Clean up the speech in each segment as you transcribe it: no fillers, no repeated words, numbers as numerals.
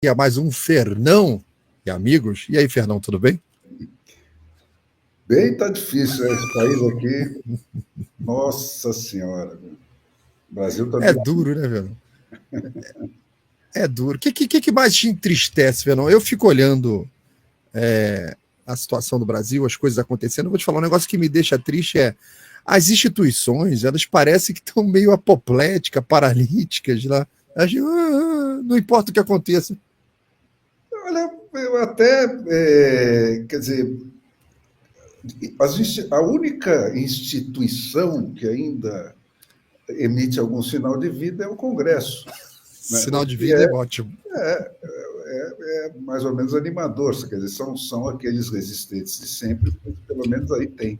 E a mais um Fernão e amigos. E aí, Fernão, tudo bem? Bem, tá difícil, né? Esse país aqui. Nossa Senhora. O Brasil tá É de... duro, né, Fernão? É duro. O que mais te entristece, Fernão? Eu fico olhando a situação do Brasil, as coisas acontecendo. Eu vou te falar, um negócio que me deixa triste é as instituições, elas parecem que estão meio apopléticas, paralíticas lá. Não importa o que aconteça. Olha, eu até, quer dizer, a única instituição que ainda emite algum sinal de vida é o Congresso, né? O Sinal de que vida é ótimo. é mais ou menos animador, quer dizer, são aqueles resistentes de sempre, mas pelo menos aí tem.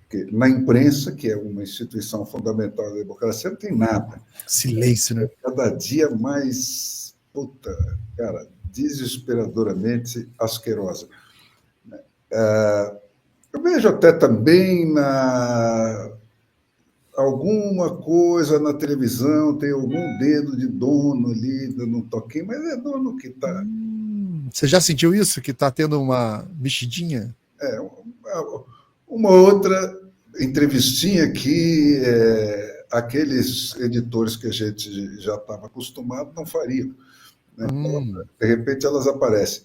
Porque na imprensa, que é uma instituição fundamental da democracia, não tem nada. Silêncio, né? Cada dia mais, puta, cara, desesperadoramente asquerosa. Eu vejo até também alguma coisa na televisão, tem algum dedo de dono ali dando um toquinho, mas é dono que está. Você já sentiu isso? Que está tendo uma mexidinha? Uma outra entrevistinha que aqueles editores que a gente já estava acostumado não fariam. Né? Então, de repente elas aparecem.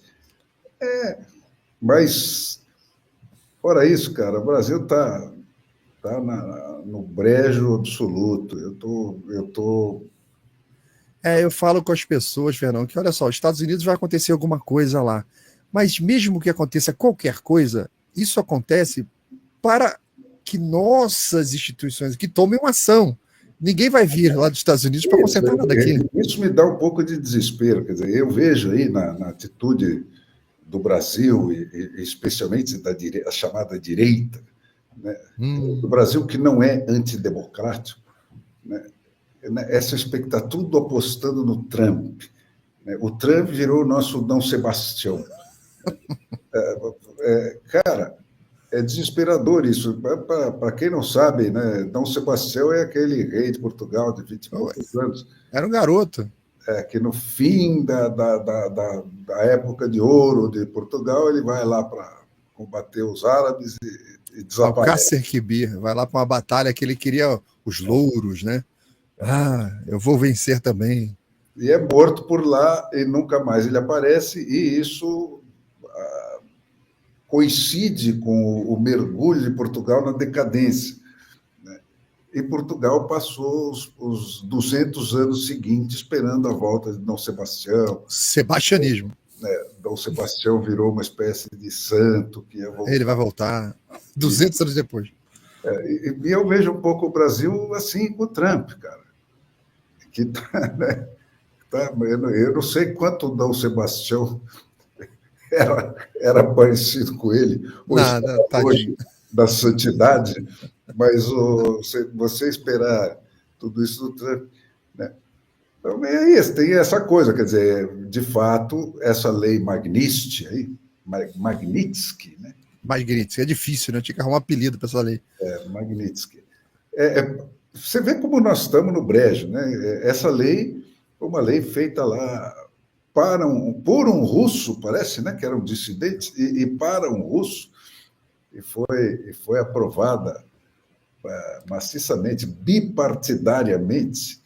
Mas, fora isso, cara, o Brasil tá no brejo absoluto. Eu tô. Eu falo com as pessoas, Fernão, que olha só, os Estados Unidos vai acontecer alguma coisa lá. Mas mesmo que aconteça qualquer coisa, isso acontece para que nossas instituições aqui tomem uma ação. Ninguém vai vir lá dos Estados Unidos para concentrar nada aqui. Isso me dá um pouco de desespero. Quer dizer, eu vejo aí na atitude do Brasil, e especialmente a chamada direita, né? Do Brasil que não é antidemocrático, né? Essa expectativa, tudo apostando no Trump. Né? O Trump virou o nosso Dom Sebastião. Cara, é desesperador isso. Para quem não sabe, né, Dom Sebastião é aquele rei de Portugal de 20 e poucos anos. Era um garoto. Que no fim da época de ouro de Portugal, ele vai lá para combater os árabes e desaparece. Alcácer Quibir vai lá para uma batalha que ele queria os louros, né? Eu vou vencer também. E é morto por lá e nunca mais ele aparece, e isso coincide com o mergulho de Portugal na decadência. Né? E Portugal passou os 200 anos seguintes esperando a volta de Dom Sebastião. Sebastianismo. Dom Sebastião virou uma espécie de santo que ia voltar. Ele vai voltar 200 anos depois. E eu vejo um pouco o Brasil assim com o Trump, cara. Que né? Eu não sei quanto o Dom Sebastião era parecido com ele, ou Nada, hoje tadinho. da santidade, mas você esperar tudo isso do Trump. Né? Então, é isso, tem essa coisa, quer dizer, de fato, essa lei Magnitsky, né? Magnitsky, é difícil, né? Tinha que arrumar um apelido para essa lei. Magnitsky. Você vê como nós estamos no brejo, né? Essa lei foi uma lei feita lá por um russo, parece, né? Que era um dissidente, e para um russo, e foi aprovada maciçamente, bipartidariamente.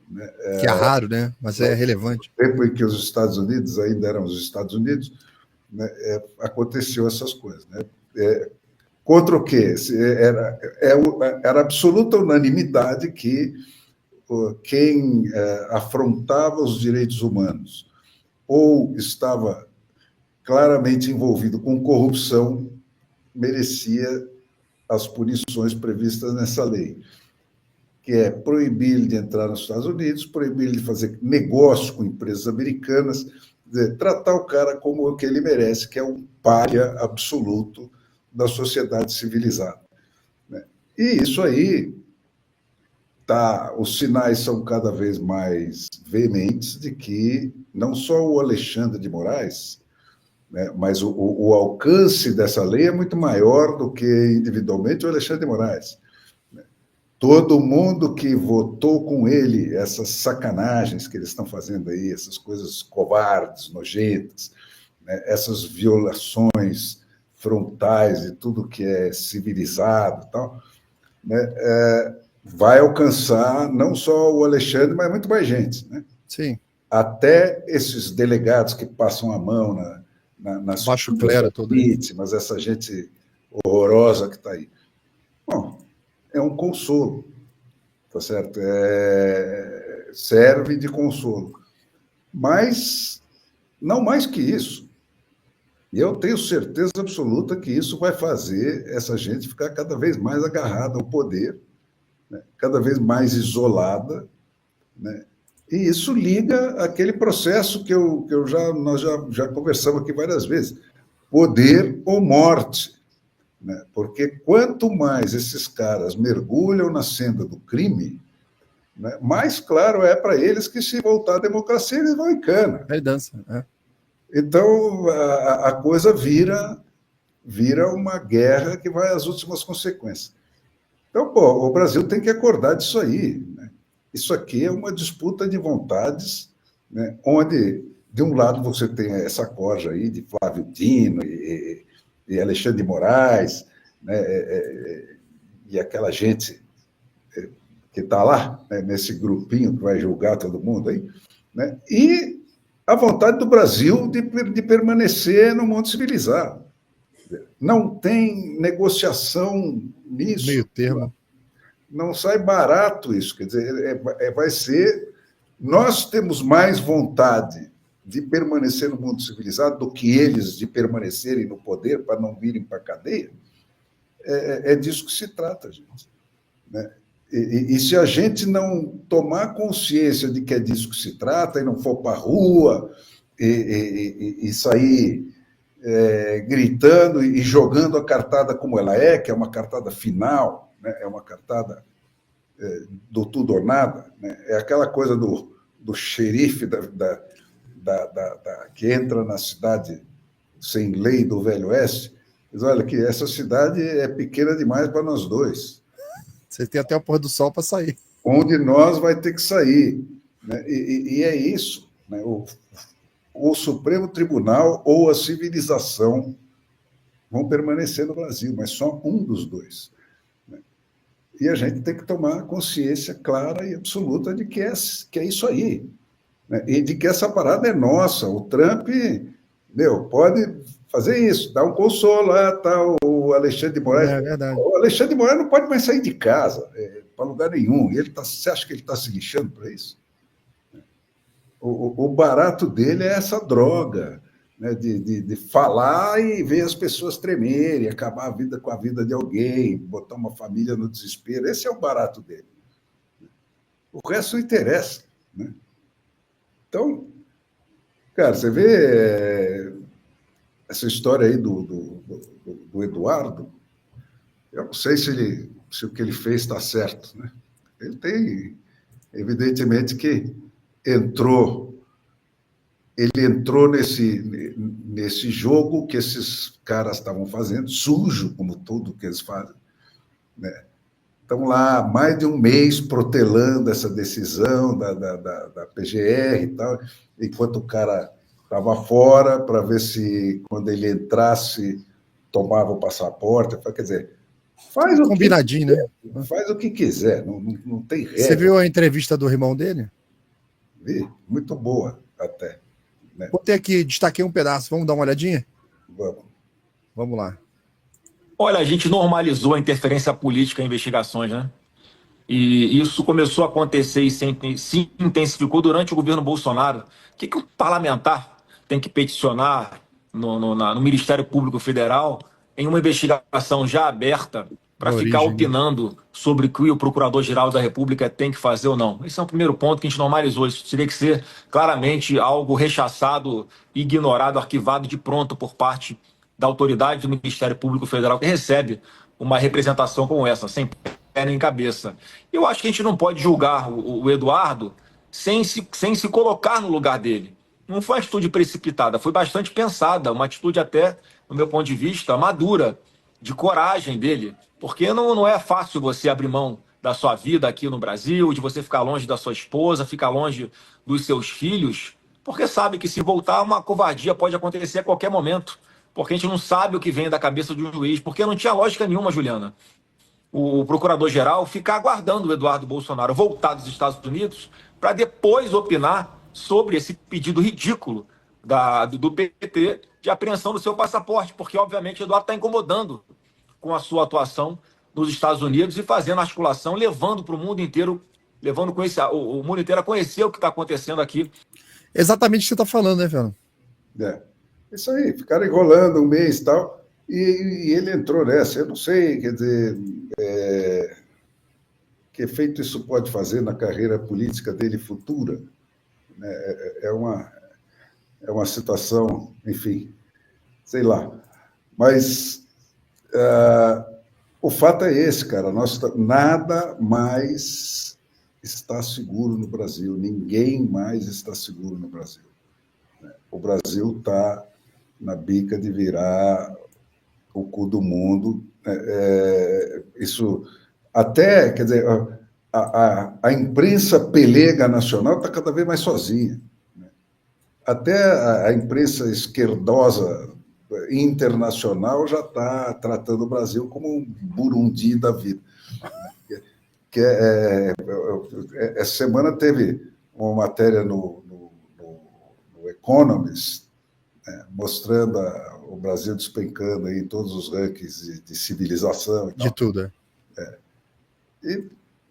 Né? Que é raro, né? Mas é relevante. No tempo em que os Estados Unidos ainda eram os Estados Unidos, né? Aconteceu essas coisas. Né? Contra o quê? Era absoluta unanimidade que quem afrontava os direitos humanos ou estava claramente envolvido com corrupção merecia as punições previstas nessa lei, que é proibir de entrar nos Estados Unidos, proibir de fazer negócio com empresas americanas, dizer, tratar o cara como o que ele merece, que é um pária absoluto da sociedade civilizada. Né? E isso aí, os sinais são cada vez mais veementes de que não só o Alexandre de Moraes, né, mas o alcance dessa lei é muito maior do que individualmente o Alexandre de Moraes. Né? Todo mundo que votou com ele, essas sacanagens que eles estão fazendo aí, essas coisas covardes, nojentas, né, essas violações frontais de tudo que é civilizado e tal, né, vai alcançar não só o Alexandre, mas muito mais gente. Né? Sim. Até esses delegados que passam a mão nas baixo clero todo vítimas, essa gente horrorosa que está aí. Bom, é um consolo, tá certo? Serve de consolo. Mas não mais que isso. E eu tenho certeza absoluta que isso vai fazer essa gente ficar cada vez mais agarrada ao poder, né? Cada vez mais isolada, né? E isso liga aquele processo que nós já conversamos aqui várias vezes: poder ou morte. Né? Porque quanto mais esses caras mergulham na senda do crime, né, mais claro é para eles que, se voltar à democracia, eles vão em cana. Aí dança. Então, a coisa vira uma guerra que vai às últimas consequências. Então, pô, o Brasil tem que acordar disso aí. Né? Isso aqui é uma disputa de vontades, né, onde, de um lado, você tem essa corja aí de Flávio Dino e Alexandre de Moraes, né, e aquela gente que está lá, né, nesse grupinho que vai julgar todo mundo aí, né, e a vontade do Brasil de permanecer no mundo civilizado. Não tem negociação nisso. Meio termo. Não sai barato isso. Quer dizer, vai ser... Nós temos mais vontade de permanecer no mundo civilizado do que eles de permanecerem no poder para não virem para a cadeia. É disso que se trata, gente. Né? E se a gente não tomar consciência de que é disso que se trata e não for para a rua e sair gritando e jogando a cartada como ela é, que é uma cartada final, né? É uma cartada do tudo ou nada, né? É aquela coisa do xerife que entra na cidade sem lei do Velho Oeste, diz: olha, que essa cidade é pequena demais para nós dois. Você tem até o pôr do sol para sair. Um de nós vai ter que sair. Né? E é isso. Né? O Supremo Tribunal ou a civilização vão permanecer no Brasil, mas só um dos dois. Né? E a gente tem que tomar consciência clara e absoluta de que é isso aí. Né? E de que essa parada é nossa. O Trump, pode fazer isso, dar um consolo lá, tá, o Alexandre de Moraes. É verdade. O Alexandre de Moraes não pode mais sair de casa, para lugar nenhum. Você acha que ele está se lixando para isso? O barato dele é essa droga, né, de falar e ver as pessoas tremerem, acabar a vida com a vida de alguém, botar uma família no desespero. Esse é o barato dele. O resto não interessa. Né? Então, cara, você vê essa história aí do Eduardo, eu não sei se o que ele fez está certo. Né? Ele tem, evidentemente, que ele entrou nesse jogo que esses caras estavam fazendo, sujo, como tudo que eles fazem. Né? Estão lá mais de um mês protelando essa decisão da PGR e tal, enquanto o cara estava fora, para ver se, quando ele entrasse, tomava o passaporte. Quer dizer, faz o combinadinho, que quiser, né? Faz o que quiser, não tem regra. Você viu a entrevista do irmão dele? Vi, muito boa até. Né? Botei aqui, destaquei um pedaço. Vamos dar uma olhadinha? Vamos lá. Olha, a gente normalizou a interferência política em investigações, né? E isso começou a acontecer e se intensificou durante o governo Bolsonaro. O que o parlamentar tem que peticionar no Ministério Público Federal em uma investigação já aberta para ficar opinando sobre o que o Procurador-Geral da República tem que fazer ou não? Esse é o primeiro ponto que a gente normalizou. Isso teria que ser claramente algo rechaçado, ignorado, arquivado de pronto por parte da autoridade do Ministério Público Federal, que recebe uma representação como essa, sem pé nem cabeça. Eu acho que a gente não pode julgar o Eduardo sem se colocar no lugar dele. Não foi uma atitude precipitada, foi bastante pensada, uma atitude até, no meu ponto de vista, madura, de coragem dele, porque não é fácil você abrir mão da sua vida aqui no Brasil, de você ficar longe da sua esposa, ficar longe dos seus filhos, porque sabe que se voltar, uma covardia pode acontecer a qualquer momento, porque a gente não sabe o que vem da cabeça de um juiz, porque não tinha lógica nenhuma, Juliana, o procurador-geral ficar aguardando o Eduardo Bolsonaro voltar dos Estados Unidos para depois opinar sobre esse pedido ridículo do PT de apreensão do seu passaporte, porque, obviamente, o Eduardo está incomodando com a sua atuação nos Estados Unidos e fazendo articulação, levando para o mundo inteiro, levando o mundo inteiro a conhecer o que está acontecendo aqui. Exatamente o que você está falando, né, Fernando? Isso aí, ficaram enrolando um mês e tal, e ele entrou nessa. Eu não sei, quer dizer, que efeito isso pode fazer na carreira política dele futura. É uma situação, enfim, sei lá. Mas o fato é esse, cara. Nada mais está seguro no Brasil. Ninguém mais está seguro no Brasil. O Brasil está na bica de virar o cu do mundo. Isso até, quer dizer, a imprensa pelega nacional está cada vez mais sozinha. Até a imprensa esquerdosa internacional já está tratando o Brasil como um Burundi da vida. Essa semana teve uma matéria no Economist, mostrando o Brasil despencando aí em todos os rankings de civilização. De tudo,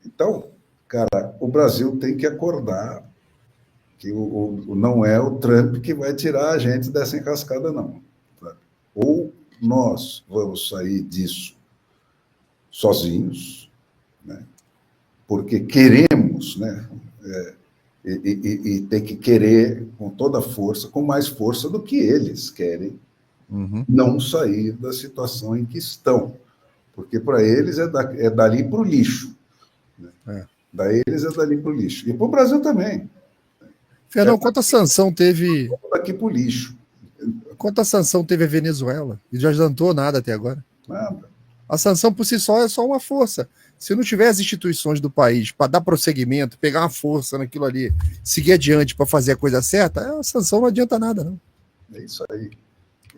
Então, cara, o Brasil tem que acordar que não é o Trump que vai tirar a gente dessa encascada, não. Ou nós vamos sair disso sozinhos, né? Porque queremos, né? E tem que querer com toda a força, com mais força do que eles querem, não sair da situação em que estão. Porque para eles é dali para o lixo. Né? Para eles é dali para o lixo. E para o Brasil também. Fernando, quanta sanção teve... Daqui para o lixo. Quanta sanção teve a Venezuela? E já adiantou nada até agora. Nada. A sanção por si só é só uma força. Se não tiver as instituições do país para dar prosseguimento, pegar uma força naquilo ali, seguir adiante para fazer a coisa certa, a sanção não adianta nada, não. É isso aí.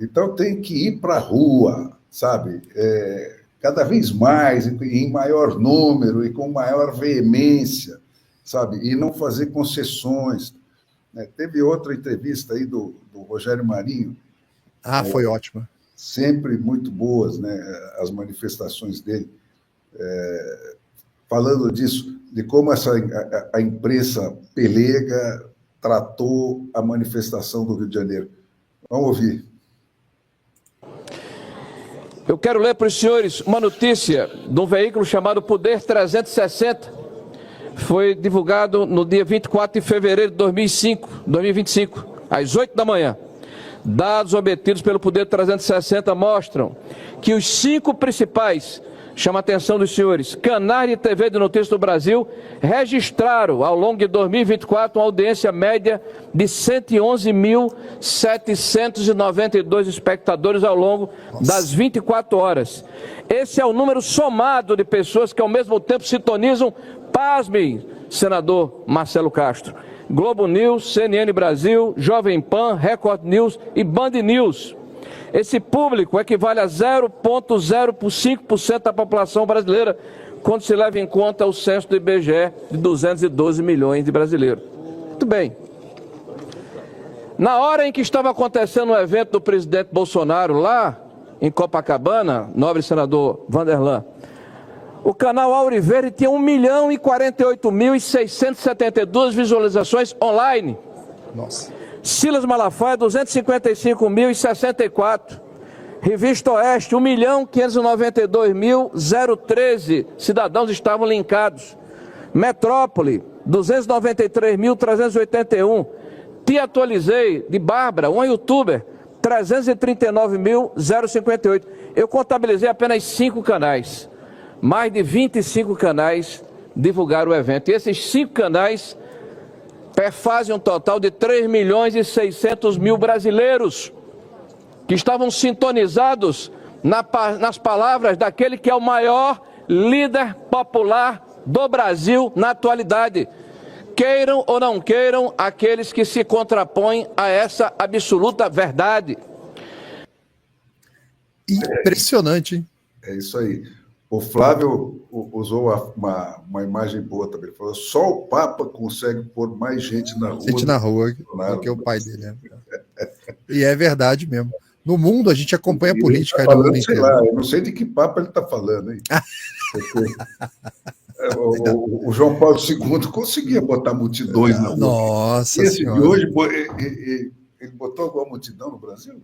Então tem que ir para a rua, sabe? Cada vez mais, em maior número e com maior veemência, sabe? E não fazer concessões. Teve outra entrevista aí do Rogério Marinho. Foi ótima. Sempre muito boas, né? As manifestações dele, falando disso, de como a imprensa pelega tratou a manifestação do Rio de Janeiro. Vamos ouvir. Eu quero ler para os senhores uma notícia de um veículo chamado Poder 360. Foi divulgado no dia 24 de fevereiro de 2025, às 8 da manhã. Dados obtidos pelo Poder 360 mostram que os 5 principais, chama a atenção dos senhores, canais de TV de notícias do Brasil registraram ao longo de 2024 uma audiência média de 111.792 espectadores ao longo das 24 horas. Esse é o número somado de pessoas que ao mesmo tempo sintonizam, pasmem, senador Marcelo Castro, Globo News, CNN Brasil, Jovem Pan, Record News e Band News. Esse público equivale a 0,05% da população brasileira, quando se leva em conta o censo do IBGE de 212 milhões de brasileiros. Muito bem. Na hora em que estava acontecendo o evento do presidente Bolsonaro lá em Copacabana, nobre senador Vanderlan, o canal Auriverde tinha 1.048.672 visualizações online. Nossa. Silas Malafaia, 255.064. Revista Oeste, 1.592.013 cidadãos estavam linkados. Metrópole, 293.381. Te Atualizei, de Bárbara, uma youtuber, 339.058. Eu contabilizei apenas 5 canais. Mais de 25 canais divulgaram o evento. E esses 5 canais fazem um total de 3.600.000 brasileiros que estavam sintonizados nas palavras daquele que é o maior líder popular do Brasil na atualidade. Queiram ou não queiram aqueles que se contrapõem a essa absoluta verdade. Impressionante, hein? É isso aí. O Flávio usou uma imagem boa também. Ele falou: só o Papa consegue pôr mais gente na rua. Gente na rua do que o pai dele. Né? E é verdade mesmo. No mundo, a gente acompanha a política. Tá falando, sei lá, eu não sei de que Papa ele está falando. Hein? O João Paulo II conseguia botar multidões na rua. Nossa Esse Senhora. de hoje, ele botou alguma multidão no Brasil?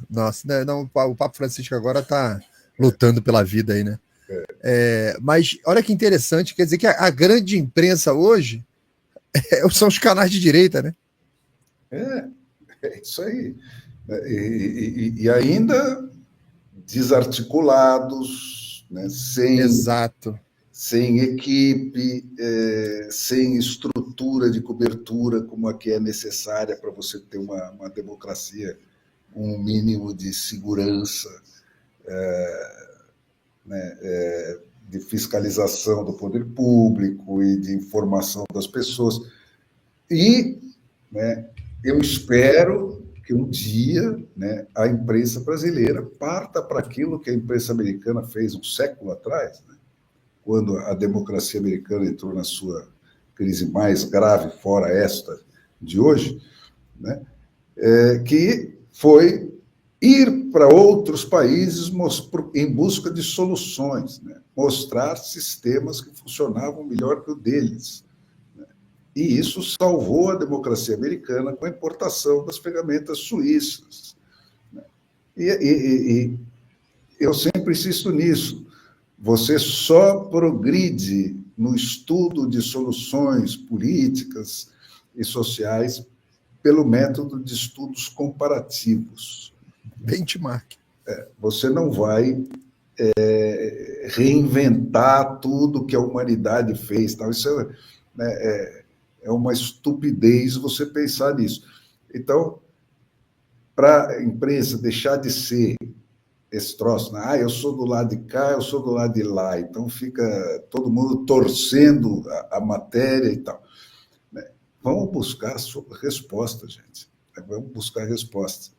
Nossa, não, o Papa Francisco agora está lutando pela vida aí, né? Mas olha que interessante, quer dizer que a grande imprensa hoje são os canais de direita, né? É isso aí. E ainda desarticulados, né? Exato. Sem equipe, sem estrutura de cobertura como a que é necessária para você ter uma democracia, um mínimo de segurança, de fiscalização do poder público e de informação das pessoas. E, né, eu espero que um dia, né, a imprensa brasileira parta para aquilo que a imprensa americana fez um século atrás, né, quando a democracia americana entrou na sua crise mais grave, fora esta de hoje, né, que foi ir para outros países em busca de soluções, né, mostrar sistemas que funcionavam melhor que o deles. E isso salvou a democracia americana com a importação das ferramentas suíças. E eu sempre insisto nisso. Você só progride no estudo de soluções políticas e sociais pelo método de estudos comparativos. Benchmark. Você não vai reinventar tudo que a humanidade fez. Tal. Isso é uma estupidez você pensar nisso. Então, para a imprensa deixar de ser esse troço, né? Eu sou do lado de cá, eu sou do lado de lá, então fica todo mundo torcendo a matéria e tal. Vamos buscar resposta, gente. Vamos buscar resposta.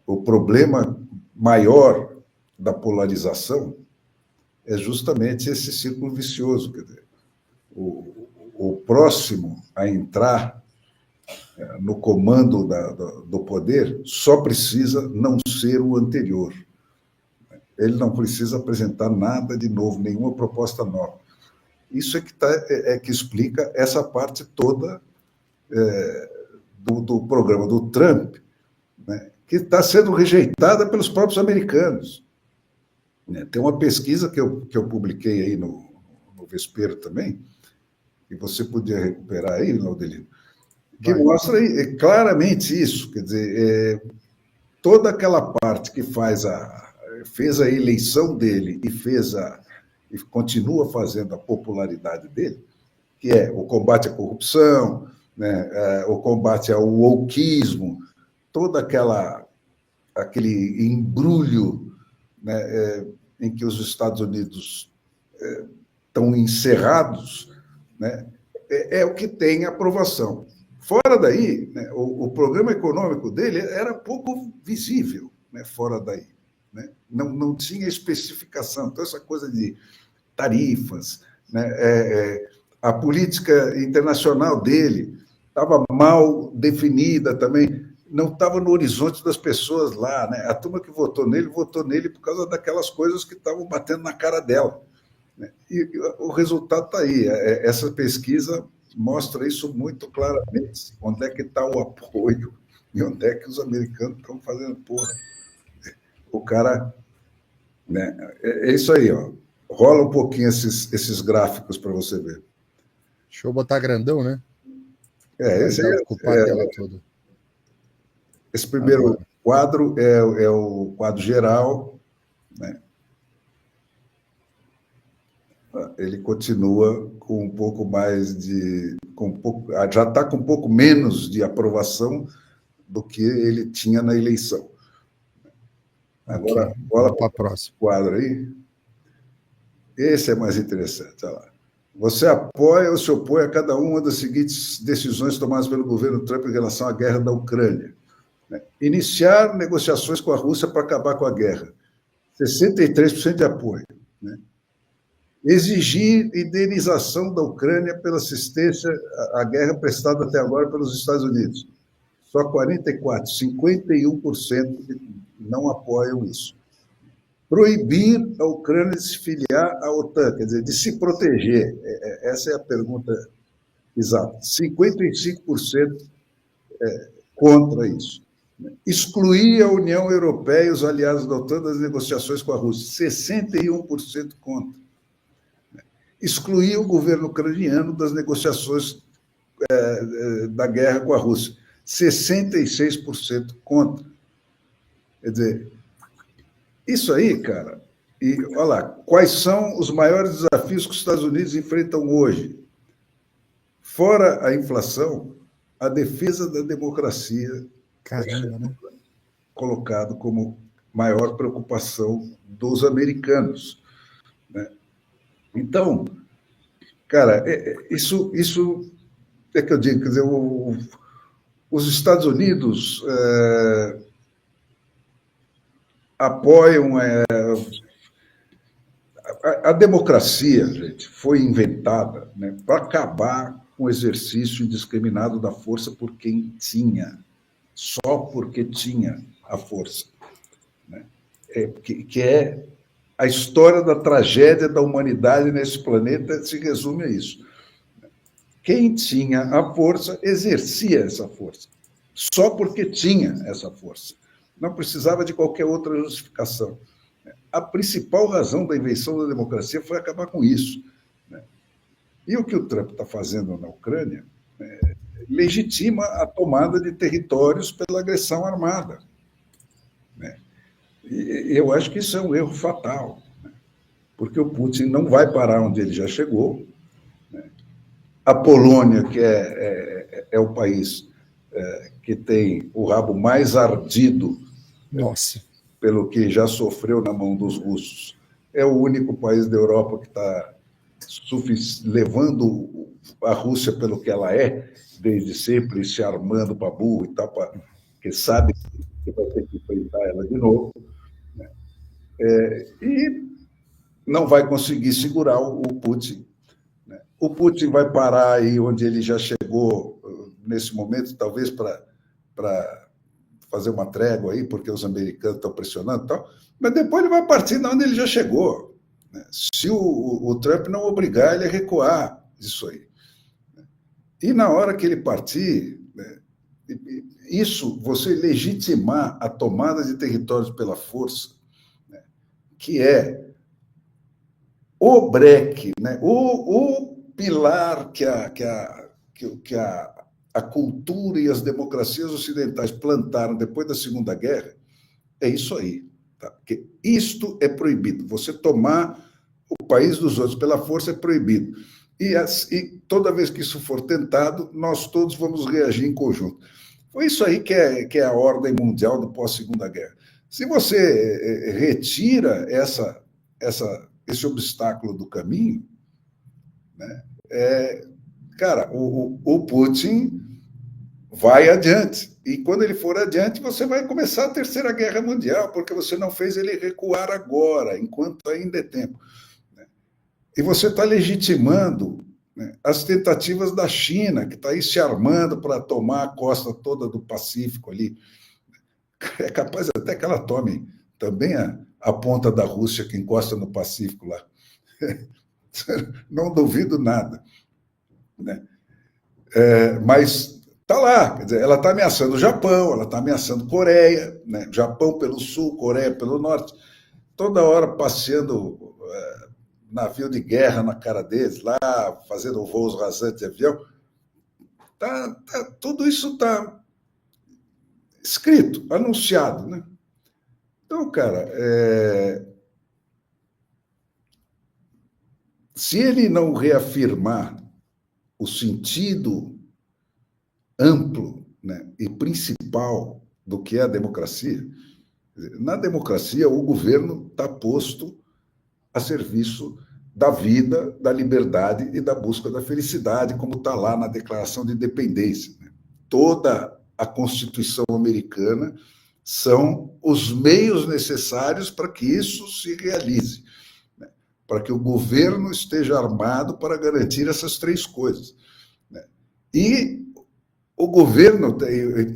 O problema maior da polarização é justamente esse círculo vicioso. Quer dizer, o próximo a entrar no comando do poder só precisa não ser o anterior. Ele não precisa apresentar nada de novo, nenhuma proposta nova. Isso que explica essa parte toda do programa do Trump, né, que está sendo rejeitada pelos próprios americanos. Tem uma pesquisa que eu publiquei aí no Vespeiro também, e você podia recuperar aí, Laudelino, que mostra claramente isso. Quer dizer, toda aquela parte que fez a eleição dele e continua fazendo a popularidade dele, que é o combate à corrupção, né, o combate ao wokeismo, todo aquele embrulho, né, em que os Estados Unidos estão encerrados, né, é o que tem aprovação. Fora daí, né, o programa econômico dele era pouco visível, né, fora daí. Né? Não tinha especificação. Então, essa coisa de tarifas, né, a política internacional dele estava mal definida também, não estava no horizonte das pessoas lá. Né? A turma que votou nele por causa daquelas coisas que estavam batendo na cara dela. Né? E o resultado está aí. Essa pesquisa mostra isso muito claramente. Onde é que está o apoio e onde é que os americanos estão fazendo porra. O cara... Né? É isso aí, ó. Rola um pouquinho esses gráficos para você ver. Deixa eu botar grandão, né? Esse ocupar a tela toda. Esse primeiro quadro é o quadro geral, né? Ele continua com um pouco mais já está com um pouco menos de aprovação do que ele tinha na eleição. Agora, bola para o próximo quadro aí. Esse é mais interessante. Olha lá. Você apoia ou se opõe a cada uma das seguintes decisões tomadas pelo governo Trump em relação à guerra da Ucrânia? Iniciar negociações com a Rússia para acabar com a guerra. 63% de apoio. Exigir indenização da Ucrânia pela assistência à guerra prestada até agora pelos Estados Unidos. Só 44%, 51% não apoiam isso. Proibir a Ucrânia de se filiar à OTAN, quer dizer, de se proteger. Essa é a pergunta exata. 55% contra isso. Excluir a União Europeia e os aliados da OTAN das negociações com a Rússia. 61% contra. Excluir o governo ucraniano das negociações da guerra com a Rússia. 66% contra. Quer dizer, isso aí, cara, e olha lá, quais são os maiores desafios que os Estados Unidos enfrentam hoje? Fora a inflação, a defesa da democracia. Caramba, né? Colocado como maior preocupação dos americanos. Né? Então, cara, isso é que eu digo, quer dizer, os Estados Unidos apoiam a democracia, gente, foi inventada, né, para acabar com o exercício indiscriminado da força por quem tinha, só porque tinha a força, né? Que é a história da tragédia da humanidade nesse planeta, se resume a isso. Quem tinha a força exercia essa força, só porque tinha essa força. Não precisava de qualquer outra justificação. A principal razão da invenção da democracia foi acabar com isso. E o que o Trump está fazendo na Ucrânia legitima a tomada de territórios pela agressão armada. E eu acho que isso é um erro fatal, porque o Putin não vai parar onde ele já chegou. A Polônia, que é o país que tem o rabo mais ardido, nossa, pelo que já sofreu na mão dos russos, é o único país da Europa que está levando a Rússia pelo que ela é, desde sempre, se armando para burro e tal, porque sabe que vai ter que enfrentar ela de novo, né? E não vai conseguir segurar o Putin. Né? O Putin vai parar aí onde ele já chegou nesse momento, talvez para fazer uma trégua aí, porque os americanos estão pressionando e tal, mas depois ele vai partir de onde ele já chegou. Né? Se o Trump não obrigar ele a recuar isso aí. E na hora que ele partir, né, isso, você legitimar a tomada de territórios pela força, né, que é o breque, né, o pilar que a cultura e as democracias ocidentais plantaram depois da Segunda Guerra, é isso aí. Tá? Porque isto é proibido. Você tomar o país dos outros pela força é proibido. E toda vez que isso for tentado, nós todos vamos reagir em conjunto. Foi isso aí que é a ordem mundial do pós-Segunda Guerra. Se você retira esse obstáculo do caminho, né, cara, o Putin vai adiante. E quando ele for adiante, você vai começar a Terceira Guerra Mundial, porque você não fez ele recuar agora, enquanto ainda é tempo. E você está legitimando, né, as tentativas da China, que está aí se armando para tomar a costa toda do Pacífico ali. É capaz até que ela tome também a ponta da Rússia que encosta no Pacífico lá. Não duvido nada. Né? Mas está lá, quer dizer, ela está ameaçando o Japão, ela está ameaçando Coreia, né? Japão pelo sul, Coreia pelo norte, toda hora passeando navio de guerra na cara deles, lá fazendo voos rasantes de avião. Tudo isso está escrito, anunciado. Né? Então, cara, se ele não reafirmar o sentido amplo, né, e principal do que é a democracia, na democracia o governo está posto a serviço da vida, da liberdade e da busca da felicidade, como está lá na Declaração de Independência. Né? Toda a Constituição americana são os meios necessários para que isso se realize, né? Para que o governo esteja armado para garantir essas três coisas. Né? E o governo,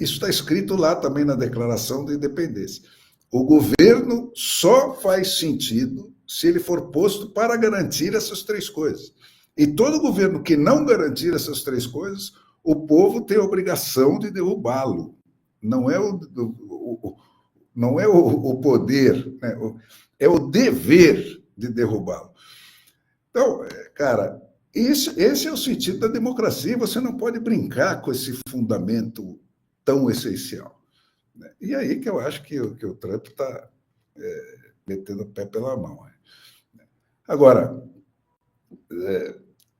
isso está escrito lá também na Declaração da Independência, o governo só faz sentido se ele for posto para garantir essas três coisas. E todo governo que não garantir essas três coisas, o povo tem a obrigação de derrubá-lo. Não é o poder, né? É o dever de derrubá-lo. Então, cara, esse é o sentido da democracia. Você não pode brincar com esse fundamento tão essencial. E aí que eu acho que o Trump está metendo o pé pela mão. Agora,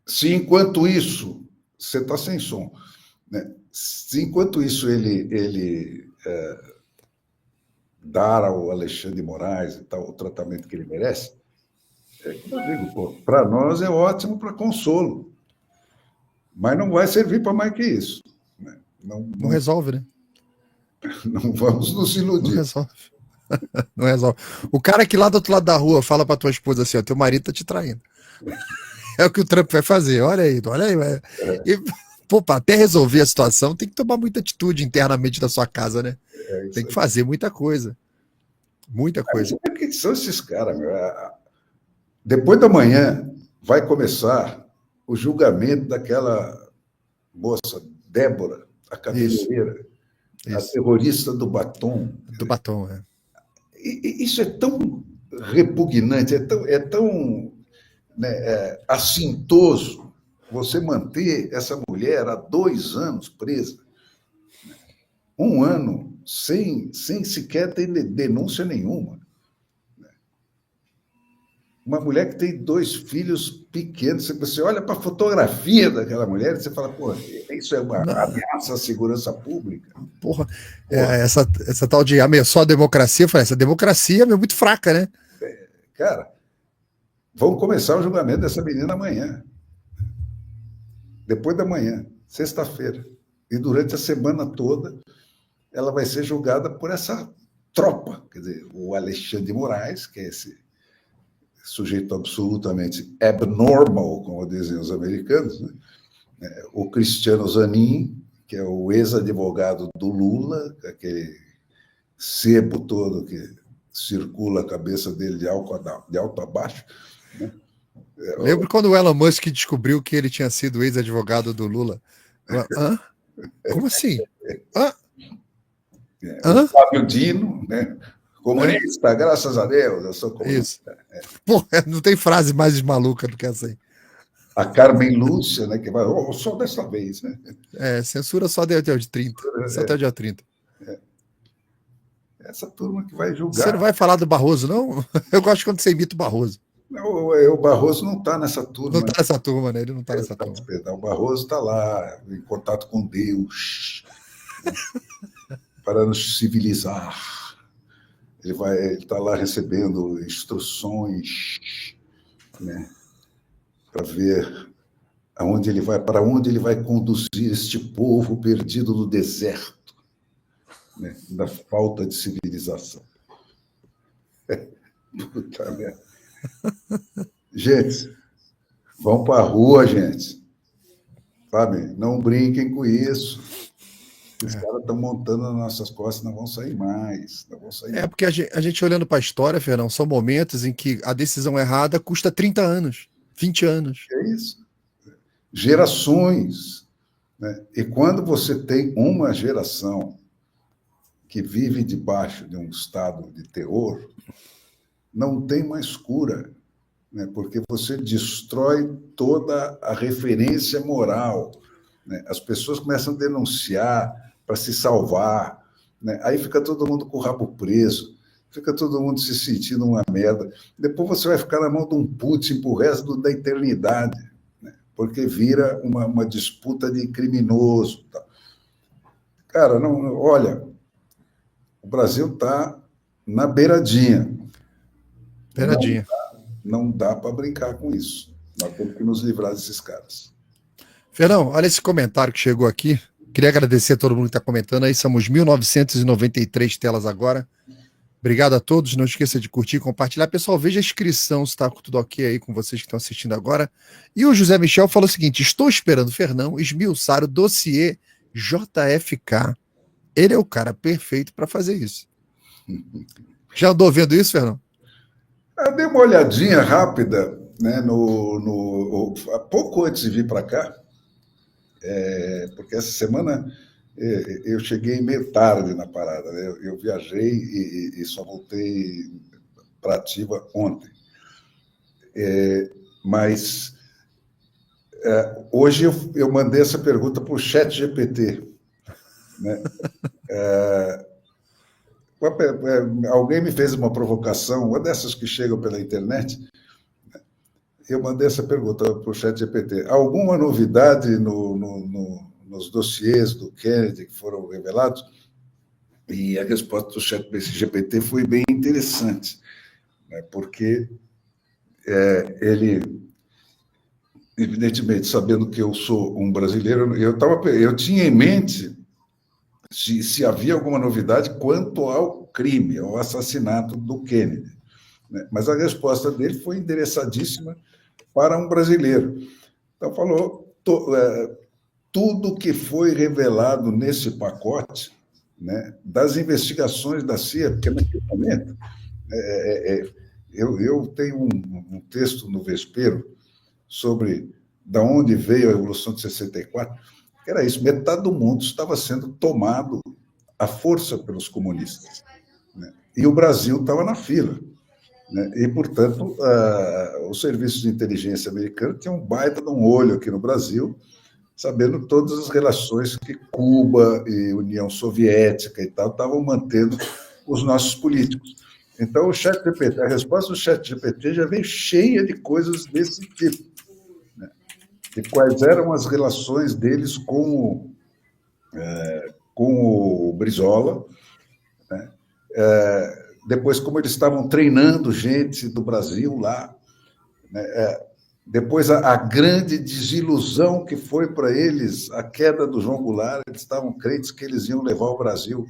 se enquanto isso, você está sem som, né? Se enquanto isso ele dar ao Alexandre de Moraes e tal, o tratamento que ele merece, como eu digo, para nós é ótimo para consolo, mas não vai servir para mais que isso. Né? Não resolve, né? Não vamos nos iludir. Não resolve. Não resolve. O cara que lá do outro lado da rua fala pra tua esposa assim, ó, teu marido tá te traindo. É o que o Trump vai fazer, olha aí. E, pô, pra até resolver a situação, tem que tomar muita atitude internamente da sua casa, né? Tem que fazer muita coisa. Muita coisa. O que são esses caras, meu? Depois da manhã vai começar o julgamento daquela moça, Débora, a cabeleireira, a terrorista do batom. Do batom, é. Isso é tão repugnante, é tão né, assintoso você manter essa mulher há 2 anos presa. 1 ano sem sequer ter denúncia nenhuma. Uma mulher que tem 2 filhos pequenos, você olha para a fotografia daquela mulher e você fala, pô, isso é uma ameaça à segurança pública. Porra. Essa tal de ameaçar a democracia, eu falei, essa democracia é muito fraca, né? Cara, vamos começar o julgamento dessa menina amanhã. Depois da manhã, sexta-feira. E durante a semana toda, ela vai ser julgada por essa tropa. Quer dizer, o Alexandre de Moraes, que é esse sujeito absolutamente abnormal, como dizem os americanos, né? O Cristiano Zanin, que é o ex-advogado do Lula, aquele sebo todo que circula a cabeça dele de alto a baixo. Né? Lembro quando o Elon Musk descobriu que ele tinha sido ex-advogado do Lula. Hã? Como assim? Hã? O Flávio Dino, né? Comunista, graças a Deus, eu sou comunista. Isso. Pô, não tem frase mais maluca do que essa aí. A Carmen Lúcia, né, que vai, só dessa vez, né? Censura só até o dia 30. Só até o dia 30. Essa turma que vai julgar. Você não vai falar do Barroso, não? Eu gosto quando você imita o Barroso. Não, o Barroso não está nessa turma. Não está nessa turma, né? Ele não está nessa turma. O Barroso está lá, em contato com Deus, para nos civilizar. Ele está lá recebendo instruções, né, para ver para onde ele vai conduzir este povo perdido no deserto, né, da falta de civilização. Puta merda. Gente, vão para a rua, gente. Sabe? Não brinquem com isso. Os caras estão montando nas nossas costas, não vão sair mais. Porque a gente olhando para a história, Fernão, são momentos em que a decisão errada custa 30 anos, 20 anos. É isso. Gerações. Né? E quando você tem uma geração que vive debaixo de um estado de terror, não tem mais cura, né? Porque você destrói toda a referência moral. Né? As pessoas começam a denunciar para se salvar, né? Aí fica todo mundo com o rabo preso, fica todo mundo se sentindo uma merda. Depois você vai ficar na mão de um Putin pro resto da eternidade, né? Porque vira uma disputa de criminoso. Tá? Cara, não, olha, o Brasil está na beiradinha. Beiradinha. não dá para brincar com isso. Nós temos que nos livrar desses caras. Fernão, olha esse comentário que chegou aqui. Queria agradecer a todo mundo que está comentando aí. Somos 1.993 telas agora. Obrigado a todos. Não esqueça de curtir e compartilhar. Pessoal, veja a inscrição, se está tudo ok aí com vocês que estão assistindo agora. E o José Michel falou o seguinte: estou esperando o Fernão esmiuçar o dossiê JFK. Ele é o cara perfeito para fazer isso. Já andou vendo isso, Fernão? Eu dei uma olhadinha rápida, né, há pouco antes de vir para cá, porque essa semana eu cheguei meio tarde na parada, né? Eu viajei e só voltei para ativa ontem. Mas hoje eu mandei essa pergunta para o ChatGPT, né? Alguém me fez uma provocação, uma dessas que chegam pela internet. Eu mandei essa pergunta para o ChatGPT. Alguma novidade nos dossiês do Kennedy que foram revelados? E a resposta do ChatGPT foi bem interessante, né? Porque ele, evidentemente, sabendo que eu sou um brasileiro, eu tinha em mente se havia alguma novidade quanto ao crime, ao assassinato do Kennedy, né? Mas a resposta dele foi endereçadíssima para um brasileiro. Então, falou tudo que foi revelado nesse pacote, né, das investigações da CIA, porque naquele momento eu tenho um texto no Vespeiro sobre da onde veio a Revolução de 64, que era isso: metade do mundo estava sendo tomado à força pelos comunistas, né? E o Brasil estava na fila, né? E, portanto, o serviço de inteligência americano tinha um baita de um olho aqui no Brasil, sabendo todas as relações que Cuba e União Soviética e tal estavam mantendo os nossos políticos. Então, a resposta do ChatGPT já veio cheia de coisas desse tipo, né? De quais eram as relações deles com o Brizola, né? Depois, como eles estavam treinando gente do Brasil lá, né? Depois, a grande desilusão que foi para eles a queda do João Goulart. Eles estavam crentes que eles iam levar o Brasil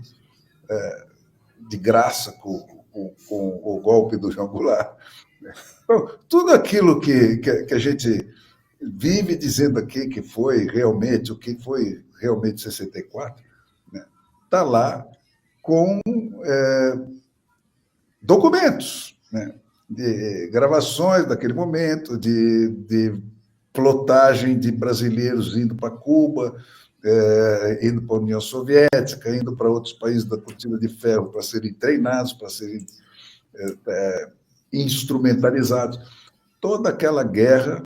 de graça com o golpe do João Goulart. Então, tudo aquilo que a gente vive dizendo aqui que foi realmente, o que foi realmente 64, né, está lá com documentos, né, de gravações daquele momento, de plotagem de brasileiros indo para Cuba, indo para a União Soviética, indo para outros países da cortina de ferro para serem treinados, para serem instrumentalizados. Toda aquela guerra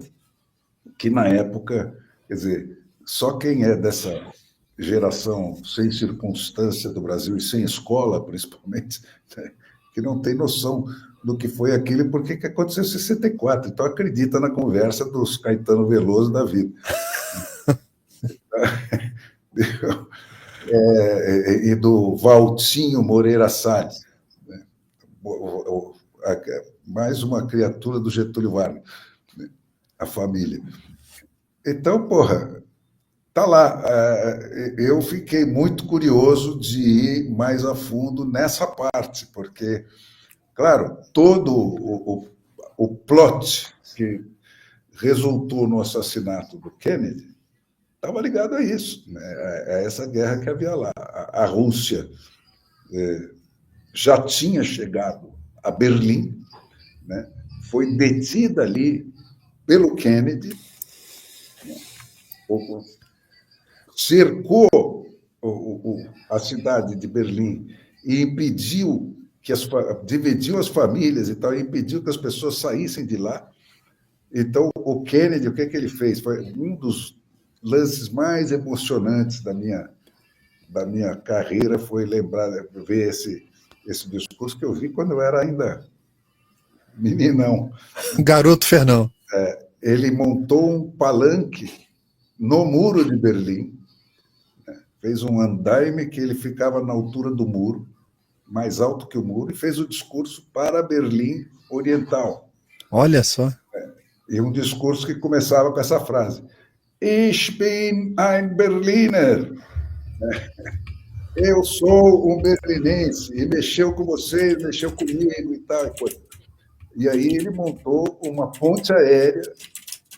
que, na época, quer dizer, só quem é dessa geração sem circunstância do Brasil e sem escola, principalmente, né, que não tem noção do que foi aquilo e por que aconteceu em 64. Então, acredita na conversa dos Caetano Veloso da vida. E do Valtinho Moreira Salles, né? Mais uma criatura do Getúlio Vargas, né? A família. Então, tá lá. Eu fiquei muito curioso de ir mais a fundo nessa parte, porque, claro, todo o plot que resultou no assassinato do Kennedy estava ligado a isso, né? A essa guerra que havia lá. A Rússia já tinha chegado a Berlim, né? Foi detida ali pelo Kennedy, cercou a cidade de Berlim e impediu dividiu as famílias e tal, e impediu que as pessoas saíssem de lá. Então, o Kennedy, o que ele fez? Foi um dos lances mais emocionantes da minha carreira, foi ver esse discurso que eu vi quando eu era ainda meninão. Garoto Fernão. Ele montou um palanque no muro de Berlim, né? Fez um andaime que ele ficava na altura do muro, mais alto que o muro, e fez o discurso para Berlim Oriental. Olha só. E um discurso que começava com essa frase: Ich bin ein Berliner. Eu sou um berlinense. E mexeu com vocês, mexeu comigo e tal. E aí ele montou uma ponte aérea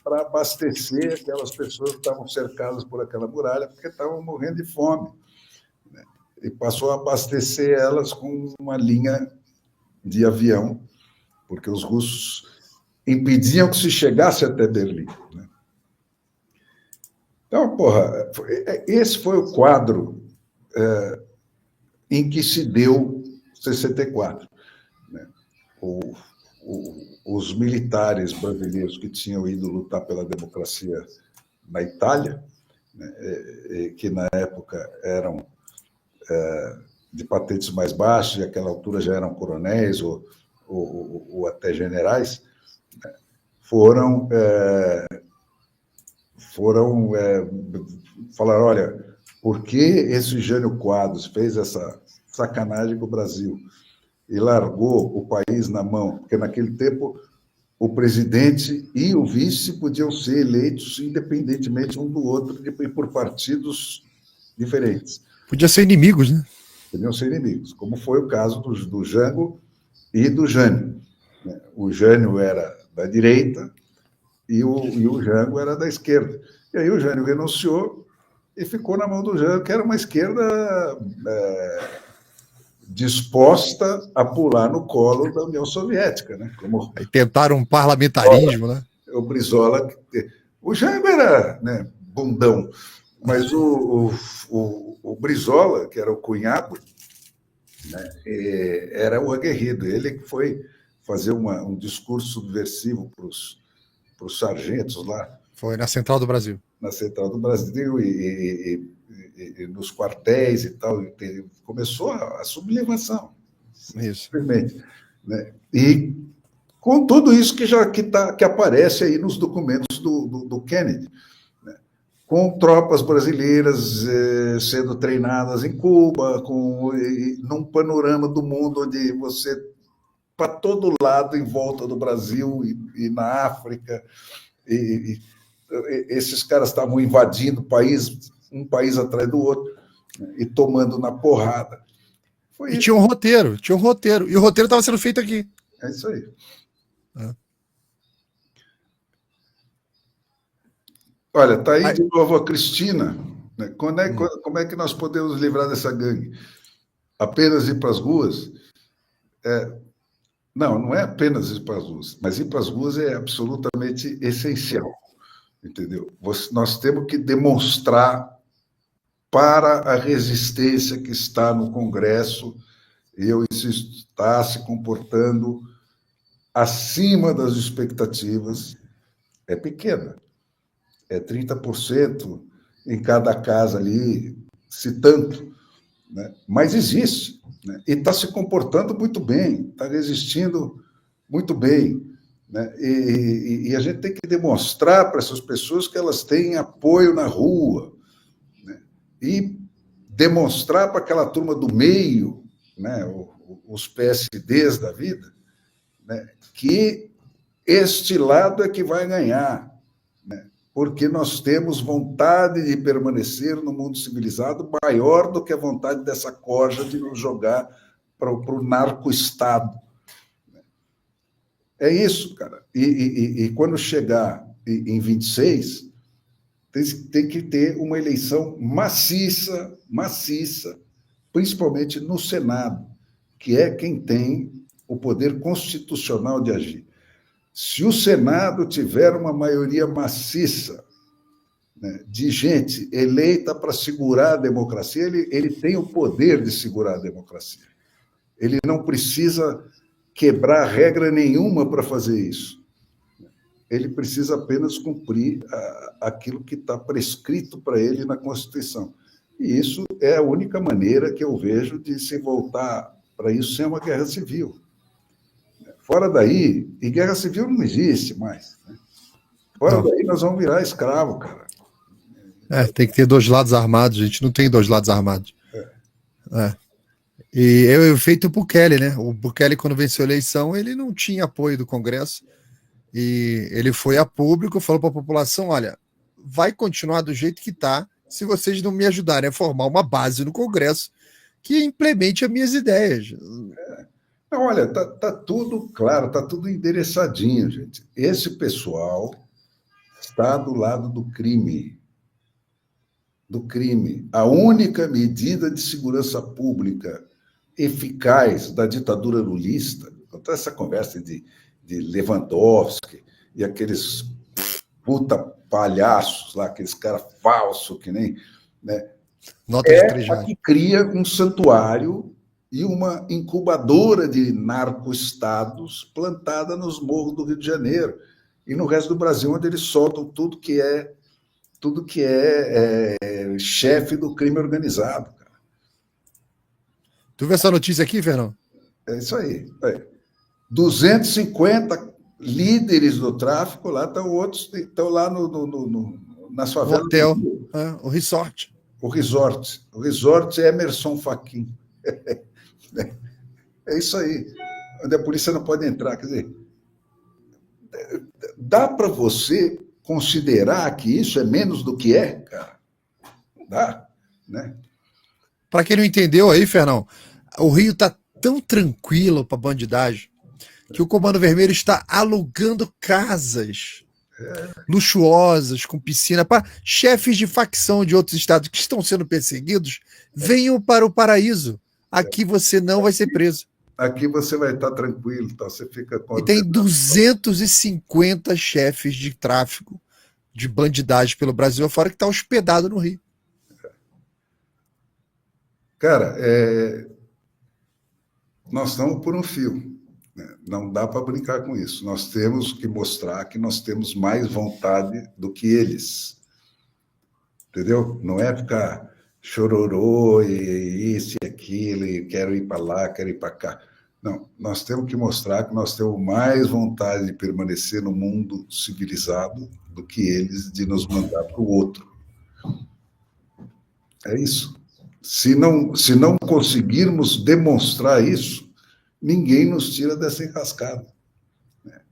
para abastecer aquelas pessoas que estavam cercadas por aquela muralha, porque estavam morrendo de fome. E passou a abastecer elas com uma linha de avião, porque os russos impediam que se chegasse até Berlim. Então, esse foi o quadro em que se deu 64. Os militares brasileiros que tinham ido lutar pela democracia na Itália, que na época eram de patentes mais baixas, e àquela altura já eram coronéis ou até generais, falaram: olha, por que esse Jânio Quadros fez essa sacanagem com o Brasil e largou o país na mão? Porque naquele tempo o presidente e o vice podiam ser eleitos independentemente um do outro e por partidos diferentes. Podia ser inimigos, né? Podiam ser inimigos, como foi o caso do Jango e do Jânio. O Jânio era da direita e o Jango era da esquerda. E aí o Jânio renunciou e ficou na mão do Jango, que era uma esquerda disposta a pular no colo da União Soviética, né? Como aí tentaram um parlamentarismo, né? O Brizola. O Jango era, né, bundão, mas o Brizola, que era o cunhado, né, era o aguerrido. Ele que foi fazer um discurso subversivo para os sargentos lá. Foi na Central do Brasil. Na Central do Brasil e nos quartéis e tal. Começou a sublevação. Isso. Simplesmente. Né? E com tudo isso que aparece aí nos documentos do Kennedy, né? Com tropas brasileiras sendo treinadas em Cuba, num panorama do mundo onde você, para todo lado, em volta do Brasil e na África, esses caras estavam invadindo um país atrás do outro, né? E tomando na porrada. Tinha um roteiro, e o roteiro estava sendo feito aqui. É isso aí. Olha, está aí de novo a Cristina. Né? Como é que nós podemos livrar dessa gangue? Apenas ir para as ruas? Não é apenas ir para as ruas, mas ir para as ruas é absolutamente essencial. Entendeu? Nós temos que demonstrar para a resistência que está no Congresso, e eu insisto, está se comportando acima das expectativas, é pequena. É 30% em cada casa ali, se tanto, né? Mas existe, né? E está se comportando muito bem, está resistindo muito bem, né? E a gente tem que demonstrar para essas pessoas que elas têm apoio na rua, né? E demonstrar para aquela turma do meio, né? Os PSDs da vida, né? Que este lado é que vai ganhar, porque nós temos vontade de permanecer no mundo civilizado maior do que a vontade dessa corja de nos jogar para o narco-estado. É isso, cara. E quando chegar em 26, tem que ter uma eleição maciça, principalmente no Senado, que é quem tem o poder constitucional de agir. Se o Senado tiver uma maioria maciça, né, de gente eleita para segurar a democracia, ele tem o poder de segurar a democracia. Ele não precisa quebrar regra nenhuma para fazer isso. Ele precisa apenas cumprir aquilo que está prescrito para ele na Constituição. E isso é a única maneira que eu vejo de se voltar para isso sem uma guerra civil. Fora daí, e guerra civil não existe mais. Né? Fora daí, nós vamos virar escravo, cara. Tem que ter dois lados armados, a gente não tem dois lados armados. E eu feito o Bukele, né? O Bukele, quando venceu a eleição, ele não tinha apoio do Congresso, E ele foi a público, falou para a população: olha, vai continuar do jeito que está, se vocês não me ajudarem a formar uma base no Congresso que implemente as minhas ideias. Não, olha, tá tudo claro, tá tudo endereçadinho, gente. Esse pessoal está do lado do crime. Do crime. A única medida de segurança pública eficaz da ditadura lulista, toda essa conversa de Lewandowski e aqueles puta palhaços lá, aqueles caras falsos que nem... Né, Nota de 3 a que cria um santuário e uma incubadora de narcoestados plantada nos morros do Rio de Janeiro e no resto do Brasil, onde eles soltam tudo que é chefe do crime organizado. Cara. Tu viu essa notícia aqui, Fernão? É isso aí. 250 líderes do tráfico lá, estão lá nas favelas. O hotel, o resort. O resort é Emerson Fachin. É isso aí. Onde a polícia não pode entrar. Quer dizer, dá para você considerar que isso é menos do que é, cara? Dá, né? Para quem não entendeu aí, Fernão, o Rio está tão tranquilo para bandidagem que o Comando Vermelho está alugando casas luxuosas, com piscina, para chefes de facção de outros estados que estão sendo perseguidos, venham para o paraíso. Aqui você não vai ser preso. Aqui você vai estar tranquilo, tá? Você fica e tem 250 chefes de tráfico, de bandidagem pelo Brasil afora, que está hospedado no Rio. Cara, nós estamos por um fio. Né? Não dá para brincar com isso. Nós temos que mostrar que nós temos mais vontade do que eles. Entendeu? Não é ficar chororô e isso e aquilo, e quero ir para lá, quero ir para cá. Não, nós temos que mostrar que nós temos mais vontade de permanecer no mundo civilizado do que eles de nos mandar para o outro. É isso. Se não conseguirmos demonstrar isso, ninguém nos tira dessa enrascada.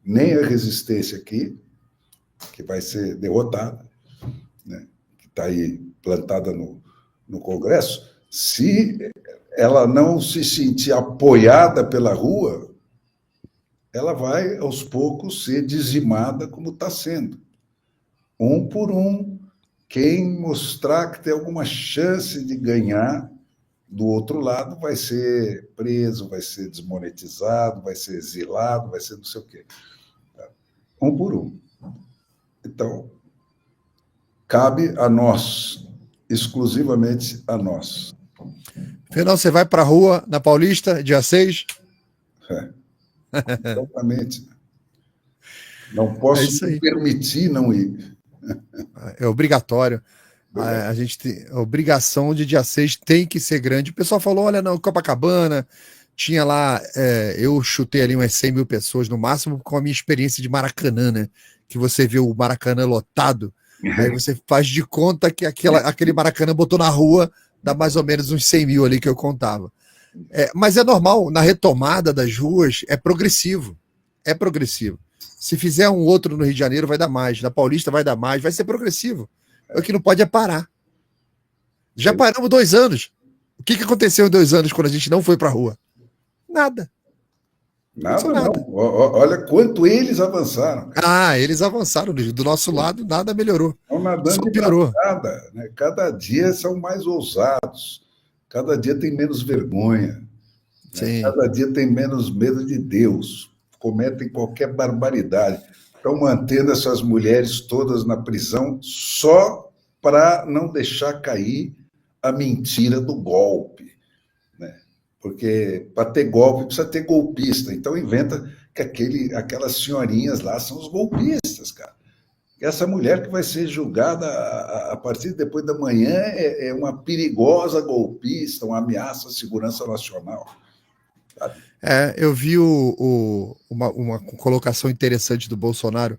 Nem a resistência aqui, que vai ser derrotada, né, que está aí plantada no Congresso, se ela não se sentir apoiada pela rua, ela vai, aos poucos, ser dizimada como está sendo. Um por um, quem mostrar que tem alguma chance de ganhar do outro lado vai ser preso, vai ser desmonetizado, vai ser exilado, vai ser não sei o quê. Um por um. Então, cabe a nós, exclusivamente a nós. Fernão, você vai para a rua, na Paulista, dia 6? Exatamente. Não posso me permitir não ir. É obrigatório. A gente tem a obrigação de dia 6 tem que ser grande. O pessoal falou, olha, não, Copacabana, tinha lá, eu chutei ali umas 100 mil pessoas no máximo com a minha experiência de Maracanã, né? Que você vê o Maracanã lotado, aí você faz de conta que aquele Maracanã botou na rua, dá mais ou menos uns 100 mil ali que eu contava. Mas é normal, na retomada das ruas é progressivo. É progressivo. Se fizer um outro no Rio de Janeiro, vai dar mais. Na Paulista vai dar mais, vai ser progressivo. O que não pode é parar. Já paramos 2 anos. O que aconteceu em 2 anos quando a gente não foi para a rua? Nada. Nada, não. Olha quanto eles avançaram. Eles avançaram. Do nosso lado, nada melhorou. Estão nadando de braçada, né? Cada dia são mais ousados. Cada dia tem menos vergonha. Né? Cada dia tem menos medo de Deus. Cometem qualquer barbaridade. Estão mantendo essas mulheres todas na prisão só para não deixar cair a mentira do golpe. Né? Porque para ter golpe precisa ter golpista. Então inventa que aquelas senhorinhas lá são os golpistas, cara. Essa mulher que vai ser julgada a partir de depois da manhã é uma perigosa golpista, uma ameaça à segurança nacional. Sabe? Eu vi uma colocação interessante do Bolsonaro.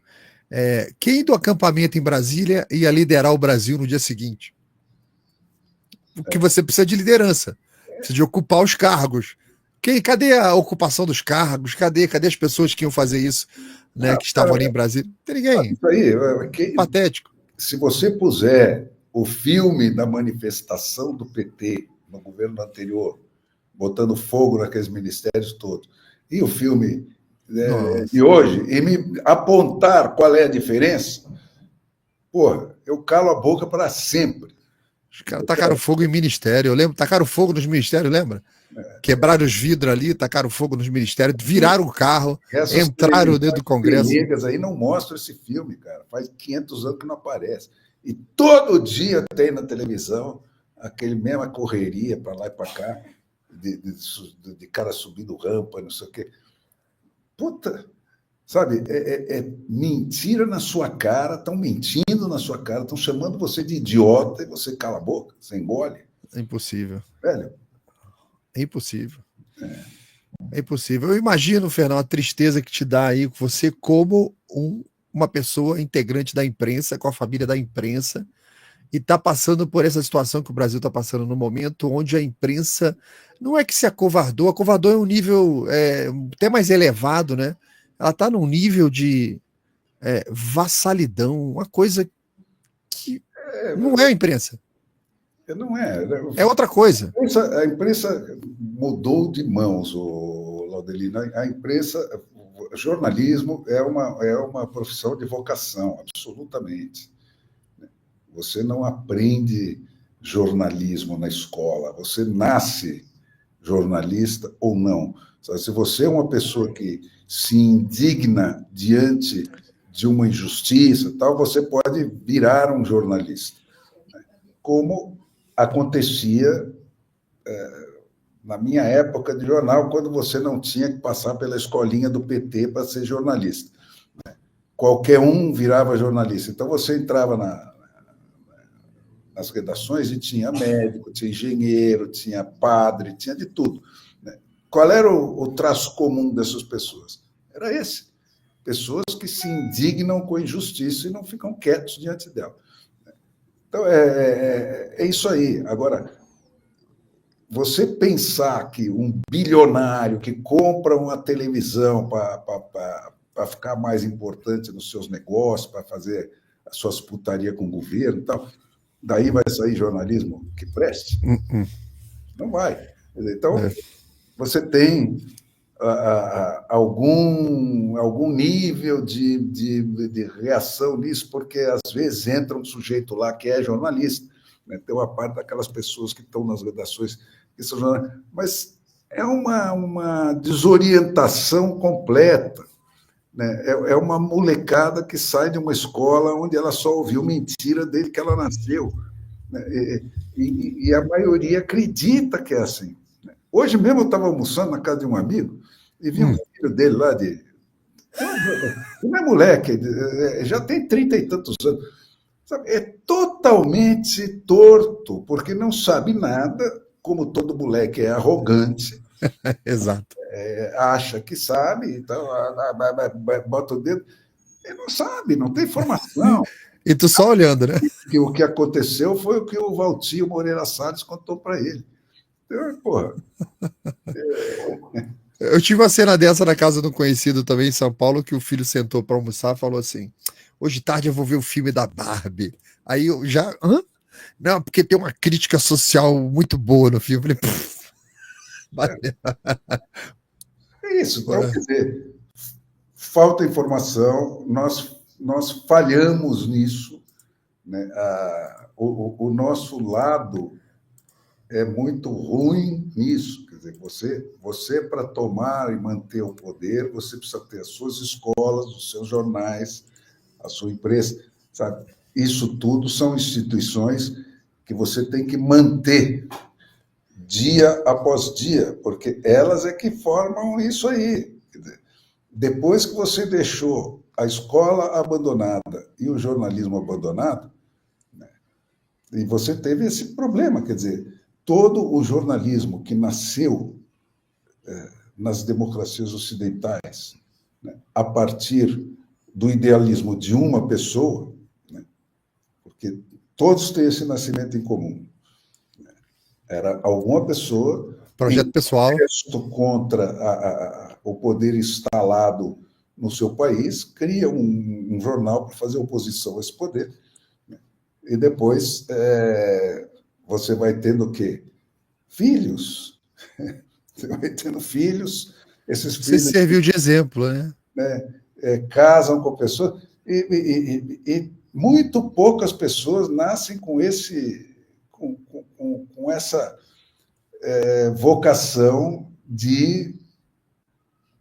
Quem do acampamento em Brasília ia liderar o Brasil no dia seguinte? Porque você precisa de liderança, precisa de ocupar os cargos. Cadê a ocupação dos cargos? Cadê as pessoas que iam fazer isso, né, que estavam ali em Brasília? Não tem ninguém. Isso aí, Patético. Se você puser o filme da manifestação do PT no governo anterior, botando fogo naqueles ministérios todos, e o filme de hoje, e me apontar qual é a diferença, porra, eu calo a boca para sempre. Os caras tacaram fogo em ministério, eu lembro, tacaram fogo nos ministérios, lembra? Quebraram os vidros ali, tacaram fogo nos ministérios, viraram o carro, entraram dentro do Congresso. Aí não mostra esse filme, cara. Faz 500 anos que não aparece. E todo dia tem na televisão aquele mesma correria para lá e para cá, de cara subindo rampa, não sei o quê. Puta, sabe? É mentira na sua cara, estão mentindo na sua cara, estão chamando você de idiota e você cala a boca, você engole. É impossível. Velho. É impossível. É impossível. Eu imagino, Fernando, a tristeza que te dá aí, você como uma pessoa integrante da imprensa, com a família da imprensa, e está passando por essa situação que o Brasil está passando no momento, onde a imprensa não é que se acovardou é um nível até mais elevado, né? Ela está num nível de vassalidão, uma coisa que não é a imprensa. Não é. É outra coisa. A imprensa mudou de mãos, Laudelino. A imprensa, o jornalismo é uma profissão de vocação, absolutamente. Você não aprende jornalismo na escola, você nasce jornalista ou não. Se você é uma pessoa que se indigna diante de uma injustiça, tal, você pode virar um jornalista. Como acontecia na minha época de jornal, quando você não tinha que passar pela escolinha do PT para ser jornalista. Qualquer um virava jornalista. Então, você entrava nas redações e tinha médico, tinha engenheiro, tinha padre, tinha de tudo. Qual era o traço comum dessas pessoas? Era esse. Pessoas que se indignam com a injustiça e não ficam quietos diante dela. Então, é isso aí. Agora, você pensar que um bilionário que compra uma televisão para ficar mais importante nos seus negócios, para fazer as suas putarias com o governo e tal, daí vai sair jornalismo que preste? Não vai. Então, você tem algum nível de reação nisso, porque às vezes entra um sujeito lá que é jornalista, né? Tem uma parte daquelas pessoas que estão nas redações que são jornalistas, mas é uma desorientação completa, né? É uma molecada que sai de uma escola onde ela só ouviu mentira desde que ela nasceu, né? E a maioria acredita que é assim. Hoje mesmo eu estava almoçando na casa de um amigo e vi um filho dele lá não é moleque, já tem 30 e tantos anos. Sabe? É totalmente torto, porque não sabe nada, como todo moleque é arrogante. Exato. Acha que sabe, então bota o dedo. Ele não sabe, não tem informação. E tu só olhando, né? Que o que aconteceu foi o que o Valtinho Moreira Salles contou para ele. Porra. Eu tive uma cena dessa na casa de um conhecido também em São Paulo, que o filho sentou para almoçar e falou assim: hoje tarde eu vou ver o filme da Barbie. Aí eu já... Hã? Não, porque tem uma crítica social muito boa no filme. Eu falei, é isso. Então, quer dizer, falta informação, nós falhamos nisso, né? O nosso lado é muito ruim nisso. Quer dizer, você para tomar e manter o poder, você precisa ter as suas escolas, os seus jornais, a sua imprensa, sabe? Isso tudo são instituições que você tem que manter dia após dia, porque elas é que formam isso aí. Quer dizer, depois que você deixou a escola abandonada e o jornalismo abandonado, né, e você teve esse problema, quer dizer, todo o jornalismo que nasceu nas democracias ocidentais, né, a partir do idealismo de uma pessoa, né, porque todos têm esse nascimento em comum. Era alguma pessoa Projeto pessoal. Contra o poder instalado no seu país, cria um jornal para fazer oposição a esse poder. E depois você vai tendo o quê? Filhos. Você vai tendo filhos. Esses filhos. Você serviu de exemplo, né? Casam com pessoas. E muito poucas pessoas nascem com essa vocação de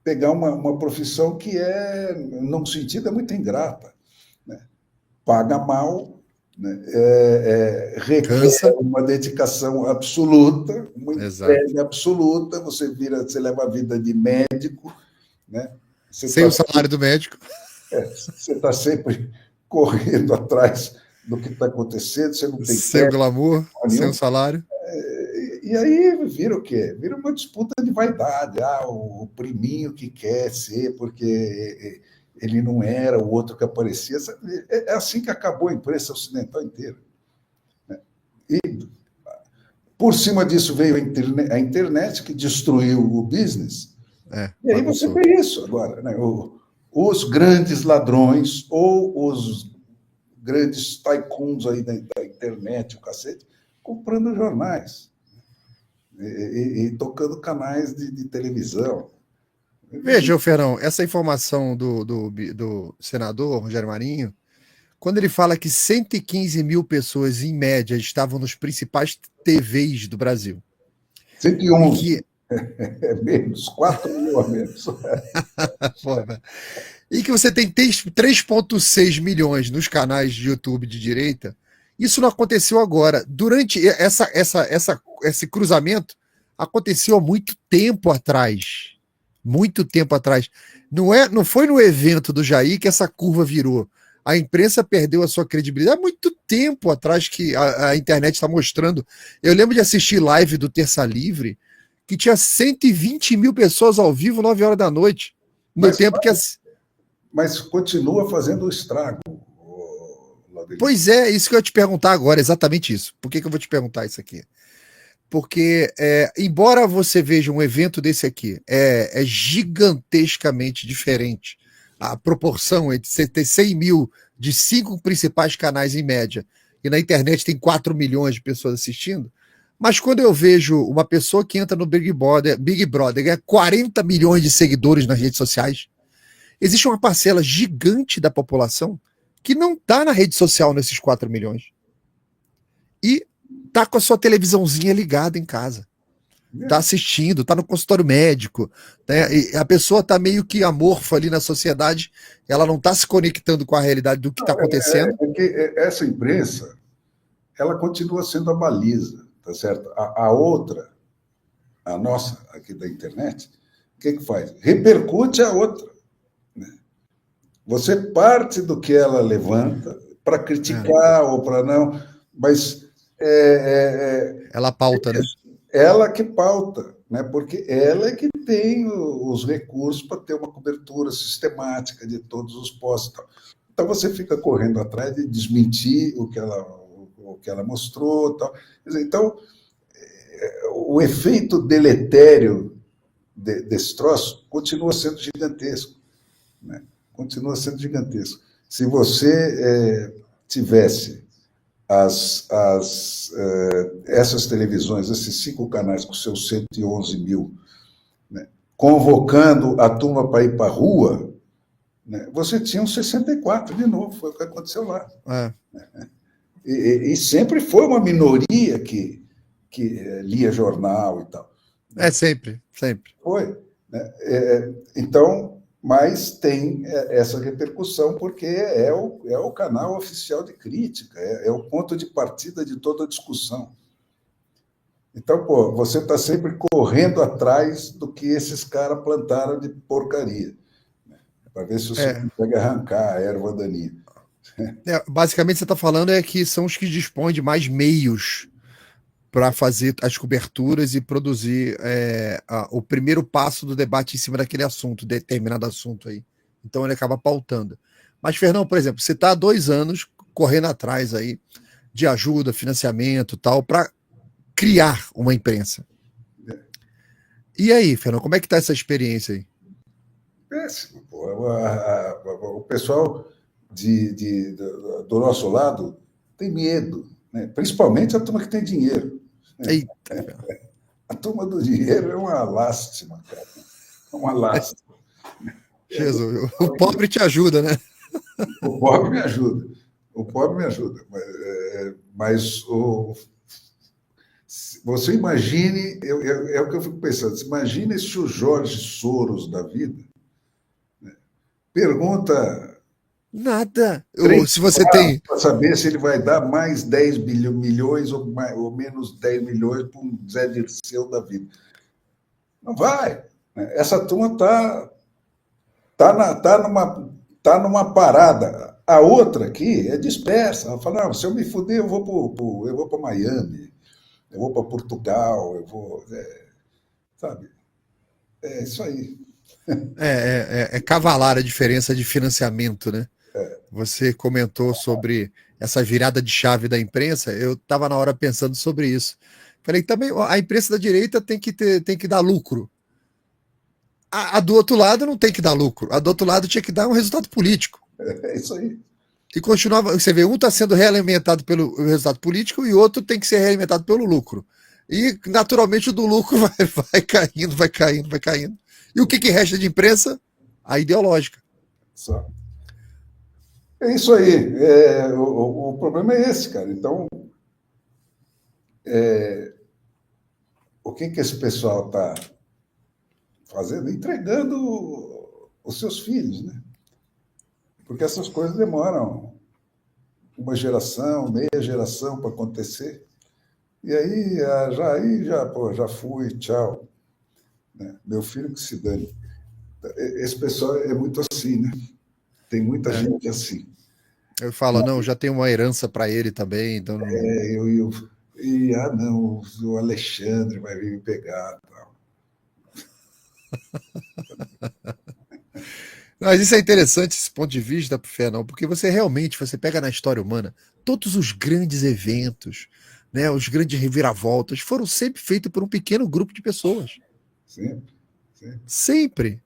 pegar uma profissão que num sentido, é muito ingrata. Né? Paga mal, né? Requer uma dedicação absoluta, uma entrega absoluta. Você leva a vida de médico, né? Sem o salário do médico. Você está sempre correndo atrás do que está acontecendo, você não tem sem o glamour, sem o salário. E aí vira o quê? Vira uma disputa de vaidade. O priminho que quer ser, porque ele não era o outro que aparecia. É assim que acabou a imprensa ocidental inteira. E por cima disso veio a internet, que destruiu o business. E aí você tem isso agora, né? Os grandes ladrões ou os grandes tycoons aí da internet, o cacete, comprando jornais e tocando canais de televisão. Veja, Fernão, essa informação do senador Rogério Marinho, quando ele fala que 115 mil pessoas, em média, estavam nos principais TVs do Brasil. 111. É menos, 4 mil a menos. E que você tem 3,6 milhões nos canais de YouTube de direita, isso não aconteceu agora. Durante esse cruzamento, aconteceu há muito tempo atrás. Muito tempo atrás. Não foi no evento do Jair que essa curva virou. A imprensa perdeu a sua credibilidade há muito tempo atrás que a internet está mostrando. Eu lembro de assistir live do Terça Livre, que tinha 120 mil pessoas ao vivo, 9 horas da noite. Mas continua fazendo o estrago. Pois é, isso que eu ia te perguntar agora, exatamente isso. Por que eu vou te perguntar isso aqui? Porque, embora você veja um evento desse aqui, é gigantescamente diferente. A proporção entre você ter 100 mil de 5 principais canais em média, e na internet tem 4 milhões de pessoas assistindo, mas quando eu vejo uma pessoa que entra no Big Brother ganha 40 milhões de seguidores nas redes sociais, existe uma parcela gigante da população que não está na rede social nesses 4 milhões. E está com a sua televisãozinha ligada em casa. Está assistindo, está no consultório médico. Né? E a pessoa está meio que amorfa ali na sociedade, ela não está se conectando com a realidade do que está acontecendo. Que essa imprensa, ela continua sendo a baliza, tá certo? A outra, a nossa aqui da internet, o que faz? Repercute a outra. Você parte do que ela levanta para criticar ou para não, mas ela pauta, né? Ela que pauta, né? Porque ela é que tem os recursos para ter uma cobertura sistemática de todos os postos. Então você fica correndo atrás de desmentir o que ela mostrou. Tal. Então, o efeito deletério desse troço continua sendo gigantesco, né? Continua sendo gigantesco. Se você tivesse essas televisões, esses 5 canais com seus 111 mil, né, convocando a turma para ir para a rua, né, você tinha uns 64 de novo, foi o que aconteceu lá. E sempre foi uma minoria que lia jornal e tal. Sempre. Foi. Né? Então, mas tem essa repercussão porque é o canal oficial de crítica, é o ponto de partida de toda a discussão. Então, você está sempre correndo atrás do que esses caras plantaram de porcaria, né? Para ver se você consegue arrancar a erva daninha. Basicamente, você está falando que são os que dispõem de mais meios para fazer as coberturas e produzir o primeiro passo do debate em cima daquele assunto, determinado assunto aí. Então ele acaba pautando. Mas, Fernão, por exemplo, você está há 2 anos correndo atrás aí de ajuda, financiamento, tal, para criar uma imprensa. E aí, Fernando, como é que tá essa experiência aí? Péssimo, pô. O pessoal do nosso lado tem medo, né? Principalmente a turma que tem dinheiro. Eita, Fernando. A turma do dinheiro é uma lástima, cara. É uma lástima. Jesus, o pobre te ajuda, né? O pobre me ajuda. O pobre me ajuda. Mas você imagine, é o que eu fico pensando, imagine se o Jorge Soros da vida pergunta Nada. três Se você tem. para saber se ele vai dar mais 10 milhões ou menos 10 milhões para um Zé Dirceu da vida. Não vai. Essa turma tá numa parada. A outra aqui é dispersa. Ela fala, não, se eu me fuder, eu vou para Miami, eu vou para Portugal, sabe? É isso aí. É cavalar a diferença de financiamento, né? Você comentou sobre essa virada de chave da imprensa, eu estava na hora pensando sobre isso. Falei que também a imprensa da direita tem que dar lucro. A do outro lado não tem que dar lucro. A do outro lado tinha que dar um resultado político. É isso aí. E continuava, você vê, um está sendo realimentado pelo resultado político e o outro tem que ser realimentado pelo lucro. E, naturalmente, o do lucro vai caindo, vai caindo, vai caindo. E o que resta de imprensa? A ideológica. Só. É isso aí. O problema é esse, cara. Então, o que esse pessoal está fazendo? Entregando os seus filhos, né? Porque essas coisas demoram uma geração, meia geração para acontecer. E aí, já fui, tchau. Né? Meu filho que se dane. Esse pessoal é muito assim, né? Tem muita gente assim. Eu falo, não, já tem uma herança para ele também. Então não... não, o Alexandre vai vir me pegar. Tal. Mas isso é interessante, esse ponto de vista, Fernão, porque você pega na história humana, todos os grandes eventos, né, os grandes reviravoltas, foram sempre feitos por um pequeno grupo de pessoas. Sempre. Sempre.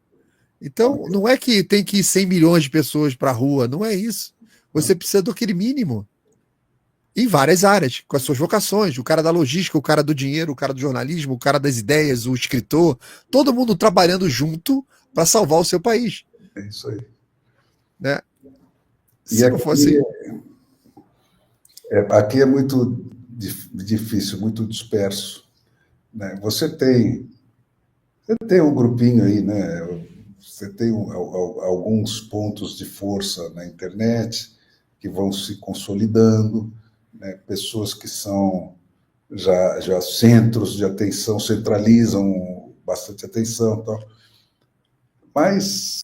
Então, não é que tem que ir 100 milhões de pessoas para a rua, não é isso. Você precisa daquele mínimo. Em várias áreas, com as suas vocações, o cara da logística, o cara do dinheiro, o cara do jornalismo, o cara das ideias, o escritor, todo mundo trabalhando junto para salvar o seu país. É isso aí. Né? Se não fosse... Aqui é muito difícil, muito disperso. Né? Você tem um grupinho aí, né? Você tem alguns pontos de força na internet que vão se consolidando, né? Pessoas que são já centros de atenção, centralizam bastante atenção, tal. Mas